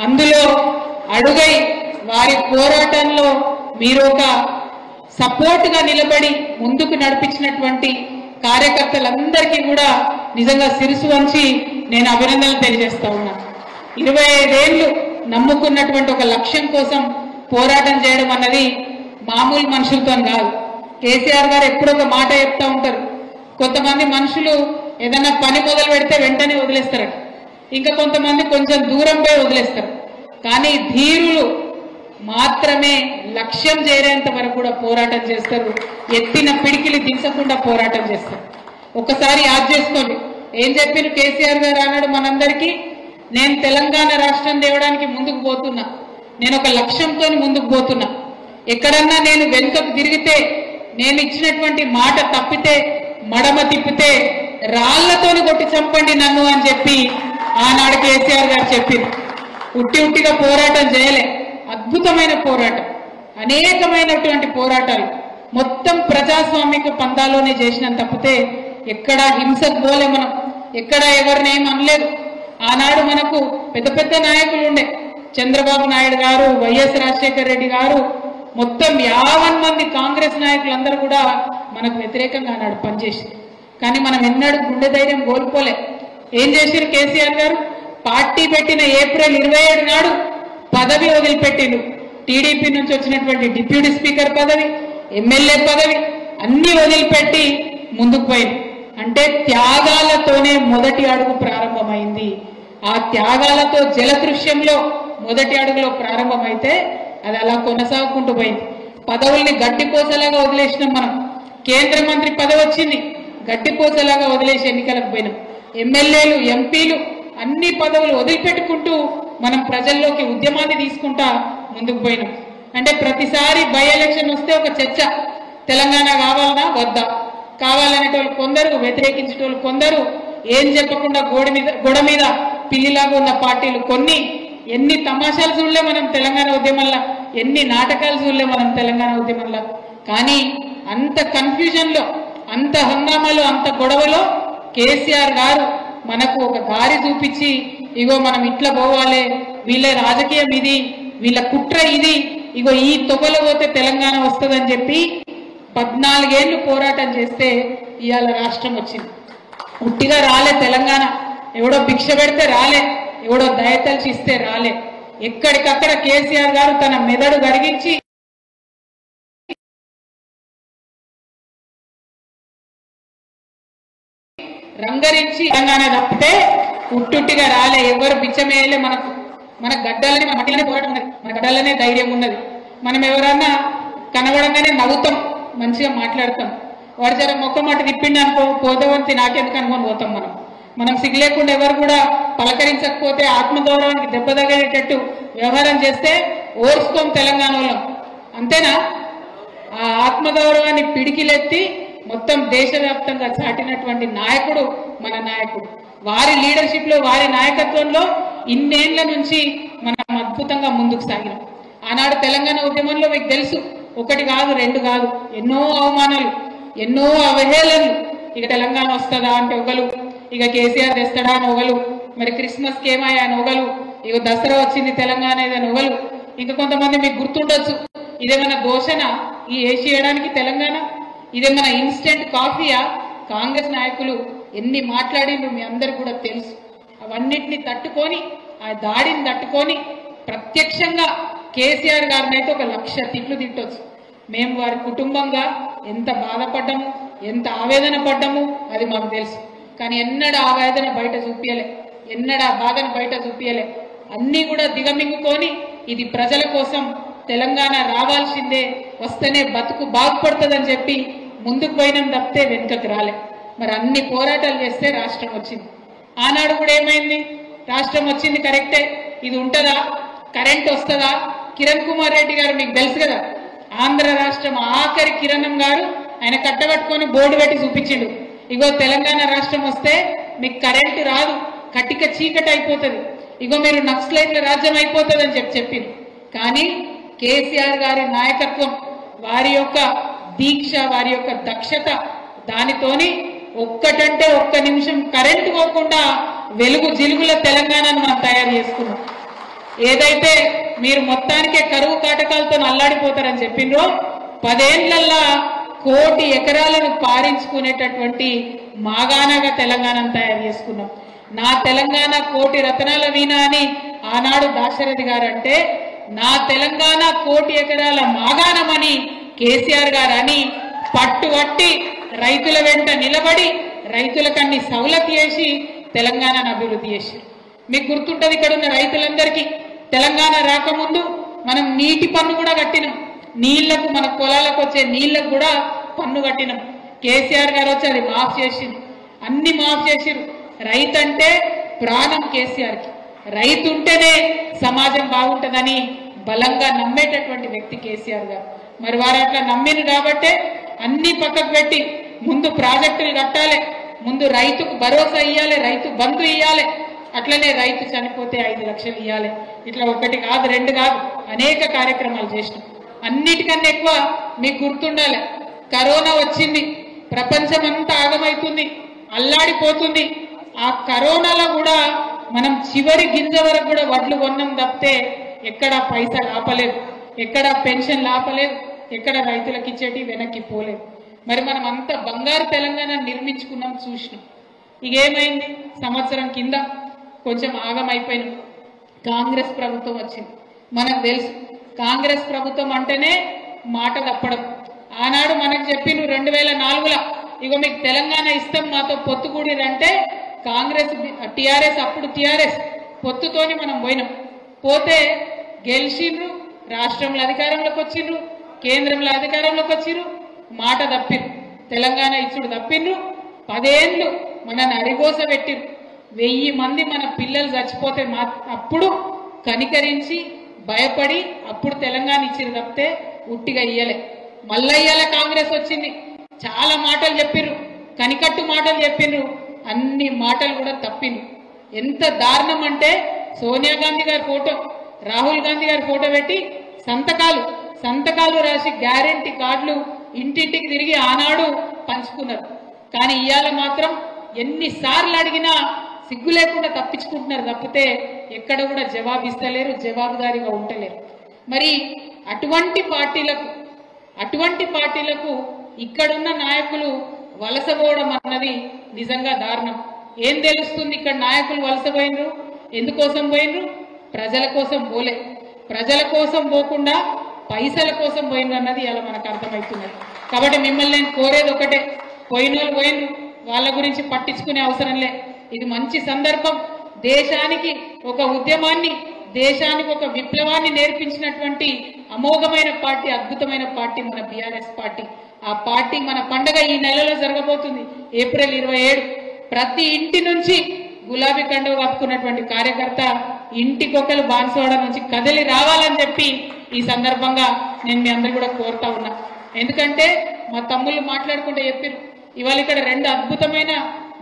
అందులో అడుగై వారి పోరాటంలో మీరు ఒక సపోర్ట్గా నిలబడి ముందుకు నడిపించినటువంటి కార్యకర్తలందరికీ కూడా నిజంగా శిరసు వంచి నేను అభినందనలు తెలియజేస్తా ఉన్నా. 25 ఏళ్ళు నమ్ముకున్నటువంటి ఒక లక్ష్యం కోసం పోరాటం చేయడం అన్నది మామూలు మనుషులతో కాదు. కేసీఆర్ గారు ఎప్పుడో ఒక మాట చెప్తా ఉంటారు, కొంతమంది మనుషులు ఏదన్నా పని మొదలు పెడితే వెంటనే వదిలేస్తారట, ఇంకా కొంతమంది కొంచెం దూరం పోయి వదిలేస్తారు. కానీ ధీరులు మాత్రమే లక్ష్యం చేరేంత వరకు కూడా పోరాటం చేస్తారు, ఎత్తిన పిడికిలి దించకుండా పోరాటం చేస్తారు. ఒకసారి యాద్ చేసుకోండి, ఏం చెప్పిన కేసీఆర్ గారు అన్నాడు మనందరికీ, నేను తెలంగాణ రాష్ట్రం తేవడానికి ముందుకు పోతున్నా, నేను ఒక లక్ష్యంతో ముందుకు పోతున్నా, ఎక్కడన్నా నేను వెనుకకు తిరిగితే, నేను ఇచ్చినటువంటి మాట తప్పితే, మడమ తిప్పితే రాళ్లతోని కొట్టి చంపండి నన్ను అని చెప్పి ఆనాడు కేసీఆర్ గారు చెప్పింది. ఉట్టిగా పోరాటం చేయలే, అద్భుతమైన పోరాటం, అనేకమైనటువంటి పోరాటాలు మొత్తం ప్రజాస్వామిక పందాలోనే చేసినాం తప్పితే ఎక్కడా హింసకు పోలే, మనం ఎక్కడ ఎవరినేం అనలేదు. ఆనాడు మనకు పెద్ద పెద్ద నాయకులు ఉండే, చంద్రబాబు నాయుడు గారు, వైఎస్ రాజశేఖర రెడ్డి గారు, మొత్తం 50 మంది కాంగ్రెస్ నాయకులందరూ కూడా మనకు వ్యతిరేకంగా ఆనాడు పనిచేసింది. కానీ మనం ఎన్నడూ గుండె ధైర్యం కోల్పోలే. ఏం చేశారు కేసీఆర్ గారు? పార్టీ పెట్టిన ఏప్రిల్ 27 నాడు పదవి వదిలిపెట్టిండు. టీడీపీ నుంచి వచ్చినటువంటి డిప్యూటీ స్పీకర్ పదవి, ఎమ్మెల్యే పదవి అన్ని వదిలిపెట్టి ముందుకు పోయింది. అంటే త్యాగాలతోనే మొదటి అడుగు ప్రారంభమైంది. ఆ త్యాగాలతో జలదృశ్యంలో మొదటి అడుగులో ప్రారంభమైతే అది అలా కొనసాగుకుంటూ పోయింది. పదవుల్ని గడ్డిపోసలాగా వదిలేసినాం మనం. కేంద్ర మంత్రి పదవి వచ్చింది, గడ్డిపోసలాగా వదిలేసి ఎన్నికలకు పోయినాం. ఎమ్మెల్యేలు, ఎంపీలు అన్ని పదవులు వదిలిపెట్టుకుంటూ మనం ప్రజల్లోకి ఉద్యమాన్ని తీసుకుంటా ముందుకు పోయినాం. అంటే ప్రతిసారి బై ఎలక్షన్ వస్తే ఒక చర్చ, తెలంగాణ కావాలన్నా వద్దా, కావాలనేటోళ్ళు కొందరు, వ్యతిరేకించేటోళ్ళు కొందరు, ఏం చెప్పకుండా గోడ మీద పిల్లిలాగా ఉన్న పార్టీలు కొన్ని. ఎన్ని తమాషాలు చూడలే మనం తెలంగాణ ఉద్యమంలో, ఎన్ని నాటకాలు చూడలే మనం తెలంగాణ ఉద్యమంలో. కానీ అంత కన్ఫ్యూజన్లో, అంత హంగామాలో, అంత గొడవలో కేసీఆర్ గారు మనకు ఒక దారి చూపించి, ఇగో మనం ఇట్లా పోవాలి, వీళ్ళ రాజకీయం ఇది, వీళ్ళ కుట్ర ఇది, ఇగో ఈ తొగలో పోతే తెలంగాణ వస్తుందని చెప్పి 14 ఏళ్ళు పోరాటం చేస్తే ఇవాళ రాష్ట్రం వచ్చింది. ఉట్టిగా రాలే తెలంగాణ, ఎవడో భిక్ష పెడితే రాలే, ఎవడో దయతలిచి ఇస్తే రాలే. ఎక్కడికక్కడ కేసీఆర్ గారు తన మెదడు కరిగించి రంగరించి తెలంగాణ తప్పితే ఉట్టుట్టిగా రాలే, ఎవరు బిచ్చమేయలే. మన గడ్డలనే, మన మట్టిలోనే పోరాటం ఉన్నది, మన గడ్డలనే ధైర్యం ఉన్నది. మనం ఎవరన్నా కనబడంగానే నవ్వుతాం, మంచిగా మాట్లాడతాం. వాడు జర మొక్క మాట తిప్పిండి అనుకో, పోదవంతి నాకెందుకు అనుకొని పోతాం. మనం సిగ్గులేకుండా ఎవరు కూడా పలకరించకపోతే, ఆత్మగౌరవానికి దెబ్బ తగిలేటట్టు వ్యవహారం చేస్తే ఓర్చుకోం తెలంగాణ వాళ్ళం. అంతేనా? ఆ ఆత్మగౌరవాన్ని పిడికిలెత్తి మొత్తం దేశవ్యాప్తంగా చాటినటువంటి నాయకుడు మన నాయకుడు. వారి లీడర్షిప్ లో, వారి నాయకత్వంలో ఇన్నేళ్ల నుంచి మనం అద్భుతంగా ముందుకు సాగినాం. ఆనాడు తెలంగాణ ఉద్యమంలో మీకు తెలుసు, ఒకటి కాదు రెండు కాదు, ఎన్నో అవమానాలు, ఎన్నో అవహేళనలు. ఇక తెలంగాణ వస్తుందా అంటే ఒకలు, ఇక కేసీఆర్ తెస్తాడా అని ఒకలు, మరి క్రిస్మస్కి ఏమయ్యా అని ఒకలు, ఇక దసరా వచ్చింది తెలంగాణ ఏదని ఒకలు. ఇంకా కొంతమంది మీకు గుర్తుండొచ్చు, ఇదేమైనా దోషణ ఈ ఏసీ చేయడానికి తెలంగాణ, ఇదేమైనా ఇన్స్టెంట్ కాఫీయా? కాంగ్రెస్ నాయకులు ఎన్ని మాట్లాడిండ్రు మీ అందరికి కూడా తెలుసు. అవన్నిటిని తట్టుకొని, ఆ దాడిని తట్టుకొని ప్రత్యక్షంగా కేసీఆర్ గారిని అయితే 1,00,000 తిట్లు తిట్టొచ్చు. మేము వారి కుటుంబంగా ఎంత బాధపడ్డాము, ఎంత ఆవేదన పడ్డాము అది మాకు తెలుసు. కానీ ఎన్నడ ఆవేదన బయట చూపించలే, ఎన్నడ బాధను బయట చూపించలే. అన్నీ కూడా దిగమింగుకొని ఇది ప్రజల కోసం, తెలంగాణ రావాల్సిందే, వస్తేనే బతుకు బాగుపడుతుందని చెప్పి ముందుకు పోయినాం తప్పితే వెనుకకు రాలే. మరి అన్ని పోరాటాలు చేస్తే రాష్ట్రం వచ్చింది. ఆనాడు కూడా ఏమైంది? రాష్ట్రం వచ్చింది కరెక్టే, ఇది ఉంటుందా, కరెంట్ వస్తుందా? కిరణ్ కుమార్ రెడ్డి గారు మీకు తెలుసు కదా, ఆంధ్ర రాష్ట్రం ఆఖరి కిరణం గారు ఆయన కట్టబట్టుకొని బోర్డు పెట్టి చూపించిండు, ఇగో తెలంగాణ రాష్ట్రం వస్తే మీకు కరెంటు రాదు, కటిక చీకటి అయిపోతుంది, ఇగో మీరు నక్సలైట్ల రాజ్యం అయిపోతుంది అని చెప్పింది. కానీ కేసీఆర్ గారి నాయకత్వం, వారి యొక్క దీక్ష, వారి యొక్క దక్షత, దానితోని ఒక్కటంటే ఒక్క నిమిషం కరెంటు పోకుండా వెలుగు జిలుగుల తెలంగాణను మనం తయారు చేసుకున్నాం. ఏదైతే మీరు మొత్తానికే కరువు కాటకాలతో అల్లాడిపోతారని చెప్పిండ్రో, 10 ఏళ్లల్లా 1 కోటి ఎకరాలను పారించుకునేటటువంటి మాగాణగా తెలంగాణను తయారు చేసుకున్నాం. నా తెలంగాణ 1 కోటి రతనాల వీణ అని ఆనాడు దాశరథి గారు అంటే, నా తెలంగాణ 1 కోటి ఎకరాల మాగాణమని కేసీఆర్ గారు అని పట్టుబట్టి రైతుల వెంట నిలబడి రైతులకు అన్ని సౌలత్ చేసి తెలంగాణను అభివృద్ధి చేసి. మీకు గుర్తుంటది, ఇక్కడ ఉన్న రైతులందరికీ తెలంగాణ రాకముందు మనం నీటి పన్ను కూడా కట్టినాం. నీళ్లకు, మన పొలాలకు వచ్చే నీళ్లకు కూడా పన్ను కట్టినాం. కేసీఆర్ గారు వచ్చి అది మాఫ్ చేసింది, అన్ని మాఫ్ చేసిరు. రైతు అంటే ప్రాణం కేసీఆర్కి, రైతు ఉంటేనే సమాజం బాగుంటుందని బలంగా నమ్మేటటువంటి వ్యక్తి కేసీఆర్ గారు. మరి వారు అట్లా నమ్మిను కాబట్టే అన్ని పక్కకు పెట్టి ముందు ప్రాజెక్టులు కట్టాలి, ముందు రైతుకు భరోసా ఇవ్వాలి, రైతు బంధు ఇవ్వాలి, అట్లనే రైతు చనిపోతే 5 లక్షలు ఇవ్వాలి. ఇట్లా 1 కాదు 2 కాదు అనేక కార్యక్రమాలు చేసినాం. అన్నిటికన్నా ఎక్కువ మీకు గుర్తుండాలి, కరోనా వచ్చింది, ప్రపంచం అంతా ఆగమైతుంది, అల్లాడిపోతుంది. ఆ కరోనాలో కూడా మనం చివరి గింజ వరకు కూడా వడ్లు కొన్నాం తప్పితే ఎక్కడ పైసలు ఆపలేదు, ఎక్కడ పెన్షన్ ఆపలేదు, ఎక్కడ రైతులకు ఇచ్చేటి వెనక్కి పోలేదు. మరి మనం అంత బంగారు తెలంగాణ నిర్మించుకున్నాం, చూసినాం. ఇక ఏమైంది? సంవత్సరం కింద కొంచెం ఆగమైపోయినాం. కాంగ్రెస్ ప్రభుత్వం వచ్చింది. మనకు తెలుసు, కాంగ్రెస్ ప్రభుత్వం అంటేనే మాట తప్పడం. ఆనాడు మనకు చెప్పిండ్రు 2004లో, ఇగో మీకు తెలంగాణ ఇస్తాం, మాతో పొత్తుకూడిరంటే కాంగ్రెస్, టీఆర్ఎస్, అప్పుడు టీఆర్ఎస్ పొత్తుతోని మనం పోయినాం. పోతే గెలిచిండ్రు, రాష్ట్రంలో అధికారంలోకి వచ్చిండ్రు, కేంద్రంలో అధికారంలోకి వచ్చిండ్రు, మాట తప్పిరు, తెలంగాణ ఇచ్చుడు తప్పిండ్రు. 10 ఏళ్ళు మనని అరిగోస పెట్టిరు. 1000 మంది మన పిల్లలు చచ్చిపోతే అప్పుడు కనికరించి భయపడి అప్పుడు తెలంగాణ ఇచ్చిరు తప్పితే ఉట్టిగా ఇయ్యలే. మళ్ళా ఇయ్యాల కాంగ్రెస్ వచ్చింది, చాలా మాటలు చెప్పిర్రు, కనికట్టు మాటలు చెప్పిండ్రు, అన్ని మాటలు కూడా తప్పిండ్రు. ఎంత దారుణం అంటే సోనియా గాంధీ గారి ఫోటో, రాహుల్ గాంధీ గారి ఫోటో పెట్టి సంతకాలు రాసి గ్యారెంటీ కార్డులు ఇంటింటికి తిరిగి ఆనాడు పంచుకున్నారు. కానీ ఇవాళ మాత్రం ఎన్నిసార్లు అడిగినా సిగ్గు లేకుండా తప్పించుకుంటున్నారు తప్పితే ఎక్కడ కూడా జవాబు ఇస్తలేరు, జవాబుదారీగా ఉండలేరు. మరి అటువంటి పార్టీలకు ఇక్కడున్న నాయకులు వలసపోవడం అన్నది నిజంగా దారుణం. ఏం తెలుస్తుంది ఇక్కడ నాయకులు వలసపోయినరు? ఎందుకోసం పోయినరు? ప్రజల కోసం పోలే. ప్రజల కోసం పోకుండా పైసల కోసం పోయినరు అన్నది ఇలా మనకు అర్థమవుతున్నది. కాబట్టి మిమ్మల్ని నేను కోరేది ఒకటే, పోయిన వాళ్ళు పోయినరు, వాళ్ళ గురించి పట్టించుకునే అవసరం లే. ఇది మంచి సందర్భం. దేశానికి ఒక ఉద్యమాన్ని, దేశానికి ఒక విప్లవాన్ని నేర్పించినటువంటి అమోఘమైన పార్టీ, అద్భుతమైన పార్టీ మన బీఆర్ఎస్ పార్టీ. ఆ పార్టీ మన పండగ ఈ నెలలో జరగబోతుంది, ఏప్రిల్ 27. ప్రతి ఇంటి నుంచి గులాబీ కండువ కప్పుకున్నటువంటి కార్యకర్త ఇంటికొకరు బాన్సువాడ నుంచి కదిలి రావాలని చెప్పి ఈ సందర్భంగా నేను మీ అందరు కూడా కోరుతా ఉన్నా. ఎందుకంటే మా తమ్ముళ్ళు మాట్లాడుకుంటే చెప్పారు, ఇవాళ ఇక్కడ 2 అద్భుతమైన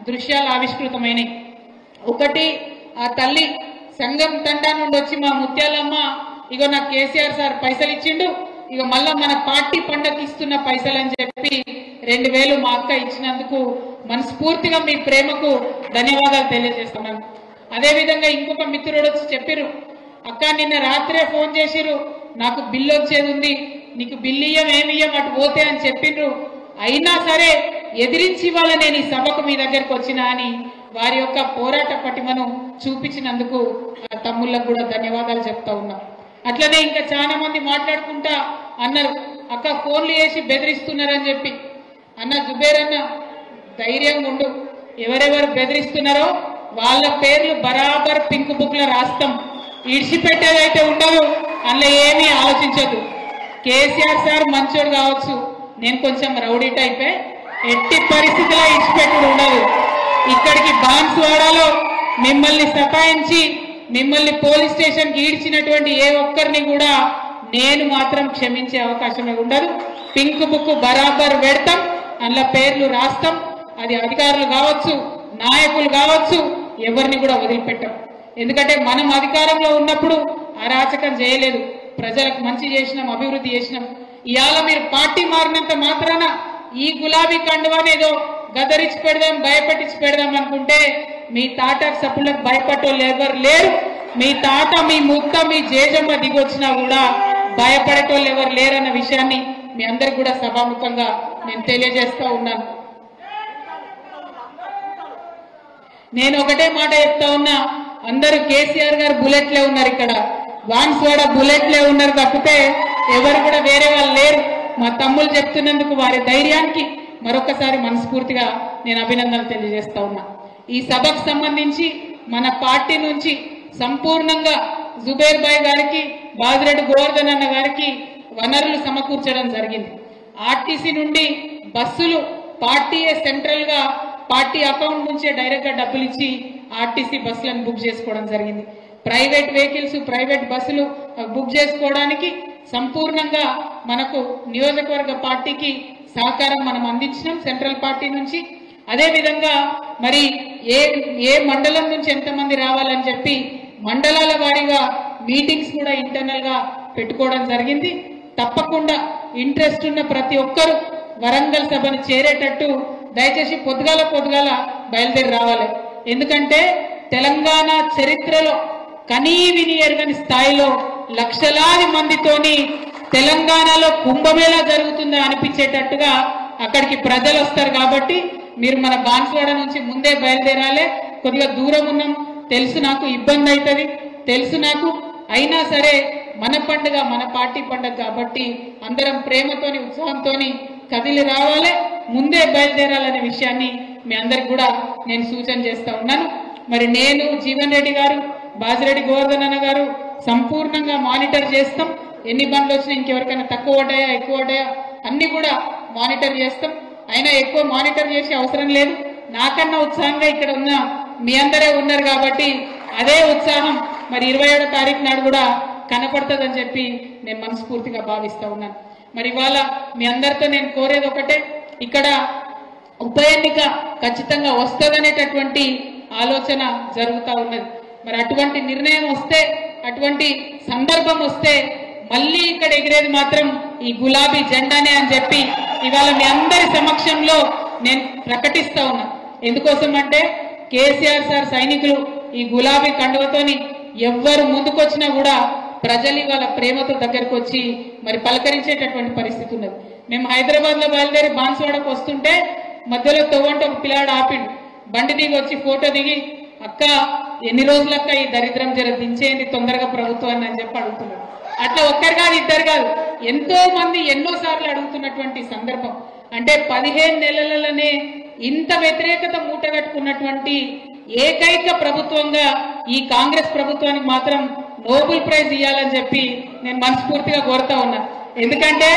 దృశ్యాలు ఆవిష్కృతమైనవి. ఒకటి, ఆ తల్లి సంఘం తండా నుండి వచ్చి మా ముత్యాలమ్మ, ఇగో నాకు కేసీఆర్ సార్ పైసలు ఇచ్చిండు, ఇక మళ్ళా మన పార్టీ పండగకి ఇస్తున్న పైసలు అని చెప్పి 2000 మా అక్క ఇచ్చినందుకు మనస్ఫూర్తిగా మీ ప్రేమకు ధన్యవాదాలు తెలియజేస్తున్నాను. అదేవిధంగా ఇంకొక మిత్రుడు వచ్చి చెప్పారు, అక్క నిన్న రాత్రే ఫోన్ చేసిరు, నాకు బిల్లు వచ్చేది ఉంది, నీకు బిల్లు ఏమియ్యం అటు పోతే అని చెప్పిండ్రు. అయినా సరే ఎదిరించి వాళ్ళ నేను ఈ సభకు మీ దగ్గరకు వచ్చినా అని వారి యొక్క పోరాట పటిమను చూపించినందుకు ఆ తమ్ముళ్ళకు కూడా ధన్యవాదాలు చెప్తా ఉన్నా. అట్లనే ఇంకా చాలా మంది మాట్లాడుకుంటా అన్నారు, అక్క ఫోన్లు చేసి బెదిరిస్తున్నారని చెప్పి. అన్న జుబేర్ అన్న ధైర్యంగా ఉండు, ఎవరెవరు బెదిరిస్తున్నారో వాళ్ళ పేర్లు బరాబర్ పింక్ బుక్ లో రాస్తాం, ఇడిచిపెట్టేదైతే ఉండదు, అందులో ఏమీ ఆలోచించదు. కేసీఆర్ సార్ మంచోడు కావచ్చు, నేను కొంచెం రౌడీ టైపే, ఎట్టి పరిస్థితిలో ఇడిచిపెట్టుడు ఉండదు. ఇక్కడికి బాన్సువాడలో మిమ్మల్ని సతాయించి మిమ్మల్ని పోలీస్ స్టేషన్ కి ఈడ్చినటువంటి ఏ ఒక్కరిని కూడా నేను మాత్రం క్షమించే అవకాశమే ఉండదు. పింక్ బుక్ బరాబర్ పెడతాం, అందులో పేర్లు రాస్తాం. అది అధికారులు కావచ్చు, నాయకులు కావచ్చు, ఎవరిని కూడా వదిలిపెట్టాం. ఎందుకంటే మనం అధికారంలో ఉన్నప్పుడు అరాచకం చేయలేదు, ప్రజలకు మంచి చేసినాం, అభివృద్ధి చేసినాం. ఇవాళ మీరు పార్టీ మారినంత మాత్రాన ఈ గులాబీ కండువాని ఏదో గదరించి పెడదాం, భయపెట్టించి పెడదాం అనుకుంటే మీ తాట సప్పులకు భయపడేవాళ్ళు ఎవరు లేరు. మీ తాత, మీ ముత్త, మీ జేజమ్మ దిగొచ్చినా కూడా భయపడేటోళ్ళు ఎవరు లేరన్న విషయాన్ని మీ అందరికి కూడా సభాముఖంగా నేను తెలియజేస్తా ఉన్నాను. నేను ఒకటే మాట చెప్తా ఉన్నా, అందరూ కేసీఆర్ గారు బుల్లెట్లే ఉన్నారు, ఇక్కడ బాన్సువాడ బుల్లెట్లే ఉన్నారు తప్పితే ఎవరు కూడా వేరే వాళ్ళు లేరు. మా తమ్ముళ్ళు చెప్తున్నందుకు వారి ధైర్యానికి మరొకసారి మనస్ఫూర్తిగా నేను అభినందనలు తెలియజేస్తా ఉన్నా. ఈ సభకు సంబంధించి మన పార్టీ నుంచి సంపూర్ణంగా జుబేర్ భాయ్ గారికి, బాజిరెడ్డి గోవర్ధన్ అన్న గారికి వనరులు సమకూర్చడం జరిగింది. ఆర్టీసీ నుండి బస్సులు పార్టీయే సెంట్రల్ గా పార్టీ అకౌంట్ నుంచే డైరెక్ట్ గా డబ్బులు ఇచ్చి ఆర్టీసీ బస్సులను బుక్ చేసుకోవడం జరిగింది. ప్రైవేట్ వెహికల్స్, ప్రైవేట్ బస్సులు బుక్ చేసుకోవడానికి సంపూర్ణంగా మనకు నియోజకవర్గ పార్టీకి సహకారం మనం అందించినాం సెంట్రల్ పార్టీ నుంచి. అదే విధంగా మరి ఏ మండలం నుంచి ఎంతమంది రావాలని చెప్పి మండలాల వారీగా మీటింగ్స్ కూడా ఇంటర్నల్ గా పెట్టుకోవడం జరిగింది. తప్పకుండా ఇంట్రెస్ట్ ఉన్న ప్రతి ఒక్కరూ వరంగల్ సభను చేరేటట్టు దయచేసి పొద్దుగాల బయలుదేరి రావాలి. ఎందుకంటే తెలంగాణ చరిత్రలో కనీ విని ఎరగని స్థాయిలో లక్షలాది మందితోని తెలంగాణలో కుంభమేళా జరుగుతుందా అనిపించేటట్టుగా అక్కడికి ప్రజలు వస్తారు. కాబట్టి మీరు మన బాన్సువాడ నుంచి ముందే బయలుదేరాలి. కొద్దిగా దూరం ఉన్నాం, తెలుసు, నాకు ఇబ్బంది అవుతుంది, తెలుసు నాకు. అయినా సరే మన పండుగ, మన పార్టీ పండుగ కాబట్టి అందరం ప్రేమతోని, ఉత్సాహంతోని కదిలి రావాలి, ముందే బయలుదేరాలనే విషయాన్ని మీ అందరికి కూడా నేను సూచన చేస్తా ఉన్నాను. మరి నేను, జీవన్ రెడ్డి గారు, బాజిరెడ్డి గోవర్ధన్ అన్న గారు సంపూర్ణంగా మానిటర్ చేస్తాం. ఎన్ని బండ్లు వచ్చినా, ఇంకెవరికైనా తక్కువ పడ్డాయా, ఎక్కువ పడ్డాయా అన్ని కూడా మానిటర్ చేస్తాం. అయినా ఎక్కువ మానిటర్ చేసే అవసరం లేదు. నాకన్నా ఉత్సాహంగా ఇక్కడ ఉన్న మీ అందరే ఉన్నారు కాబట్టి అదే ఉత్సాహం మరి 27వ తారీఖు నాడు కూడా కనపడుతుందని చెప్పి నేను మనస్ఫూర్తిగా భావిస్తా ఉన్నాను. మరి ఇవాళ మీ అందరితో నేను కోరేది ఒకటే, ఇక్కడ ఉప ఎన్నిక ఖచ్చితంగా వస్తుందనేటటువంటి ఆలోచన జరుగుతూ ఉన్నది. మరి అటువంటి నిర్ణయం వస్తే, అటువంటి సందర్భం వస్తే మళ్ళీ ఇక్కడ ఎగిరేది మాత్రం ఈ గులాబీ జెండానే అని చెప్పి ఇవాళ మీ అందరి సమక్షంలో నేను ప్రకటిస్తా ఉన్నా. ఎందుకోసం అంటే కేసీఆర్ సార్ సైనికులు ఈ గులాబీ కండువతోని ఎవ్వరు ముందుకొచ్చినా కూడా ప్రజలు ఇవాళ ప్రేమతో దగ్గరకు వచ్చి మరి పలకరించేటటువంటి పరిస్థితి ఉన్నది. మేము హైదరాబాద్ లో బయలుదేరి బాన్సువాడకు వస్తుంటే మధ్యలో తవ్వంటే ఒక పిల్లాడు ఆపిండు, బండి దిగి వచ్చి ఫోటో దిగి, అక్క ఎన్ని రోజులక్క ఈ దరిద్రం జర దించేయండి తొందరగా ప్రభుత్వాన్ని అని చెప్పి అడుగుతున్నాడు. అట్లా ఒక్కరు కాదు, ఇద్దరు కాదు, ఎంతో మంది ఎన్నోసార్లు అడుగుతున్నటువంటి సందర్భం. అంటే 15 నెలలలోనే ఇంత వ్యతిరేకత మూటగట్టుకున్నటువంటి ఏకైక ప్రభుత్వంగా ఈ కాంగ్రెస్ ప్రభుత్వానికి మాత్రం నోబెల్ ప్రైజ్ ఇవ్వాలని చెప్పి నేను మనస్ఫూర్తిగా కోరుతా ఉన్నా. ఎందుకంటే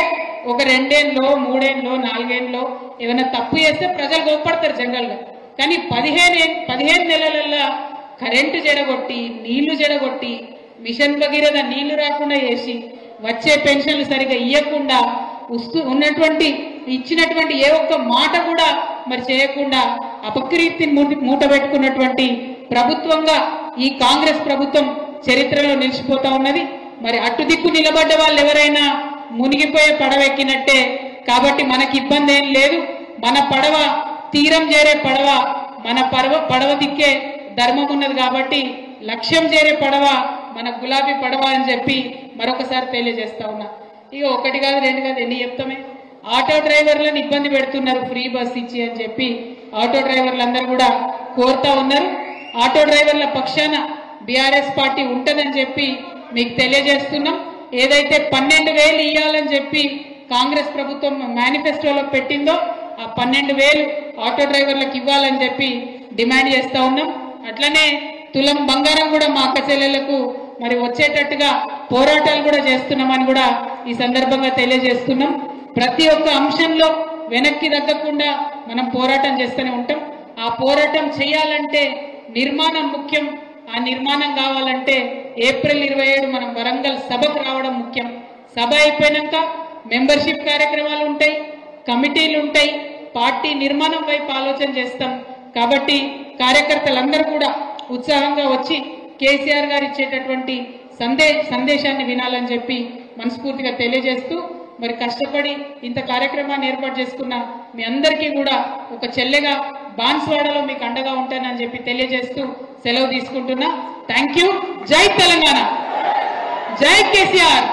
ఒక 2 ఏళ్ళలో 3 ఏళ్ళలో 4 ఏళ్ళలో ఏమైనా తప్పు చేస్తే ప్రజలు గొప్పడతారు జనరల్గా. కానీ 15 నెలలలో కరెంటు జడగొట్టి, నీళ్లు జడగొట్టి, మిషన్ భగీరథ నీళ్లు రాకుండా చేసి, వచ్చే పెన్షన్లు సరిగా ఇవ్వకుండా, ఉన్నటువంటి ఇచ్చినటువంటి ఏ ఒక్క మాట కూడా మరి చేయకుండా అపకీర్తిని మూట పెట్టుకున్నటువంటి ప్రభుత్వంగా ఈ కాంగ్రెస్ ప్రభుత్వం చరిత్రలో నిలిచిపోతా ఉన్నది. మరి అటు దిక్కు నిలబడ్డ వాళ్ళు ఎవరైనా మునిగిపోయే పడవెక్కినట్టే. కాబట్టి మనకి ఇబ్బంది ఏం లేదు. మన పడవ తీరం చేరే పడవ, మన పడవ దిక్కే ధర్మం ఉన్నది. కాబట్టి లక్ష్యం చేరే పడవ మన గులాబీ పడవ అని చెప్పి మరొకసారి తెలియజేస్తా ఉన్నా. ఇక 1 కాదు 2 కాదు ఎన్ని చెప్తామే. ఆటో డ్రైవర్లను ఇబ్బంది పెడుతున్నారు ఫ్రీ బస్ ఇచ్చి అని చెప్పి ఆటో డ్రైవర్లు అందరూ కూడా కోరుతా ఉన్నారు. ఆటో డ్రైవర్ల పక్షాన బీఆర్ఎస్ పార్టీ ఉంటుందని చెప్పి మీకు తెలియజేస్తున్నాం. ఏదైతే 12,000 ఇవ్వాలని చెప్పి కాంగ్రెస్ ప్రభుత్వం మేనిఫెస్టోలో పెట్టిందో ఆ 12,000 ఆటో డ్రైవర్లకు ఇవ్వాలని చెప్పి డిమాండ్ చేస్తా ఉన్నాం. అట్లనే తులం బంగారం కూడా మా అక్క చెల్లెలకు మరి వచ్చేటట్టుగా పోరాటాలు కూడా చేస్తున్నామని కూడా ఈ సందర్భంగా తెలియజేస్తున్నాం. ప్రతి ఒక్క అంశంలో వెనక్కి తగ్గకుండా మనం పోరాటం చేస్తూనే ఉంటాం. ఆ పోరాటం చేయాలంటే నిర్మాణం ముఖ్యం. ఆ నిర్మాణం కావాలంటే ఏప్రిల్ 27 మనం వరంగల్ సభకు రావడం ముఖ్యం. సభ అయిపోయినాక మెంబర్షిప్ కార్యక్రమాలు ఉంటాయి, కమిటీలు ఉంటాయి, పార్టీ నిర్మాణం వైపు ఆలోచన చేస్తాం. కాబట్టి కార్యకర్తలందరూ కూడా ఉత్సాహంగా వచ్చి కేసీఆర్ గారు ఇచ్చేటటువంటి సందేశాన్ని వినాలని చెప్పి మనస్ఫూర్తిగా తెలియజేస్తూ, మరి కష్టపడి ఇంత కార్యక్రమాన్ని ఏర్పాటు చేసుకున్న మీ అందరికీ కూడా ఒక చెల్లెగా బాన్స్వాడలో మీకు అండగా ఉంటానని చెప్పి తెలియజేస్తూ సెలవు తీసుకుంటున్నా. Thank you. జై తెలంగాణ, జై కేసీఆర్.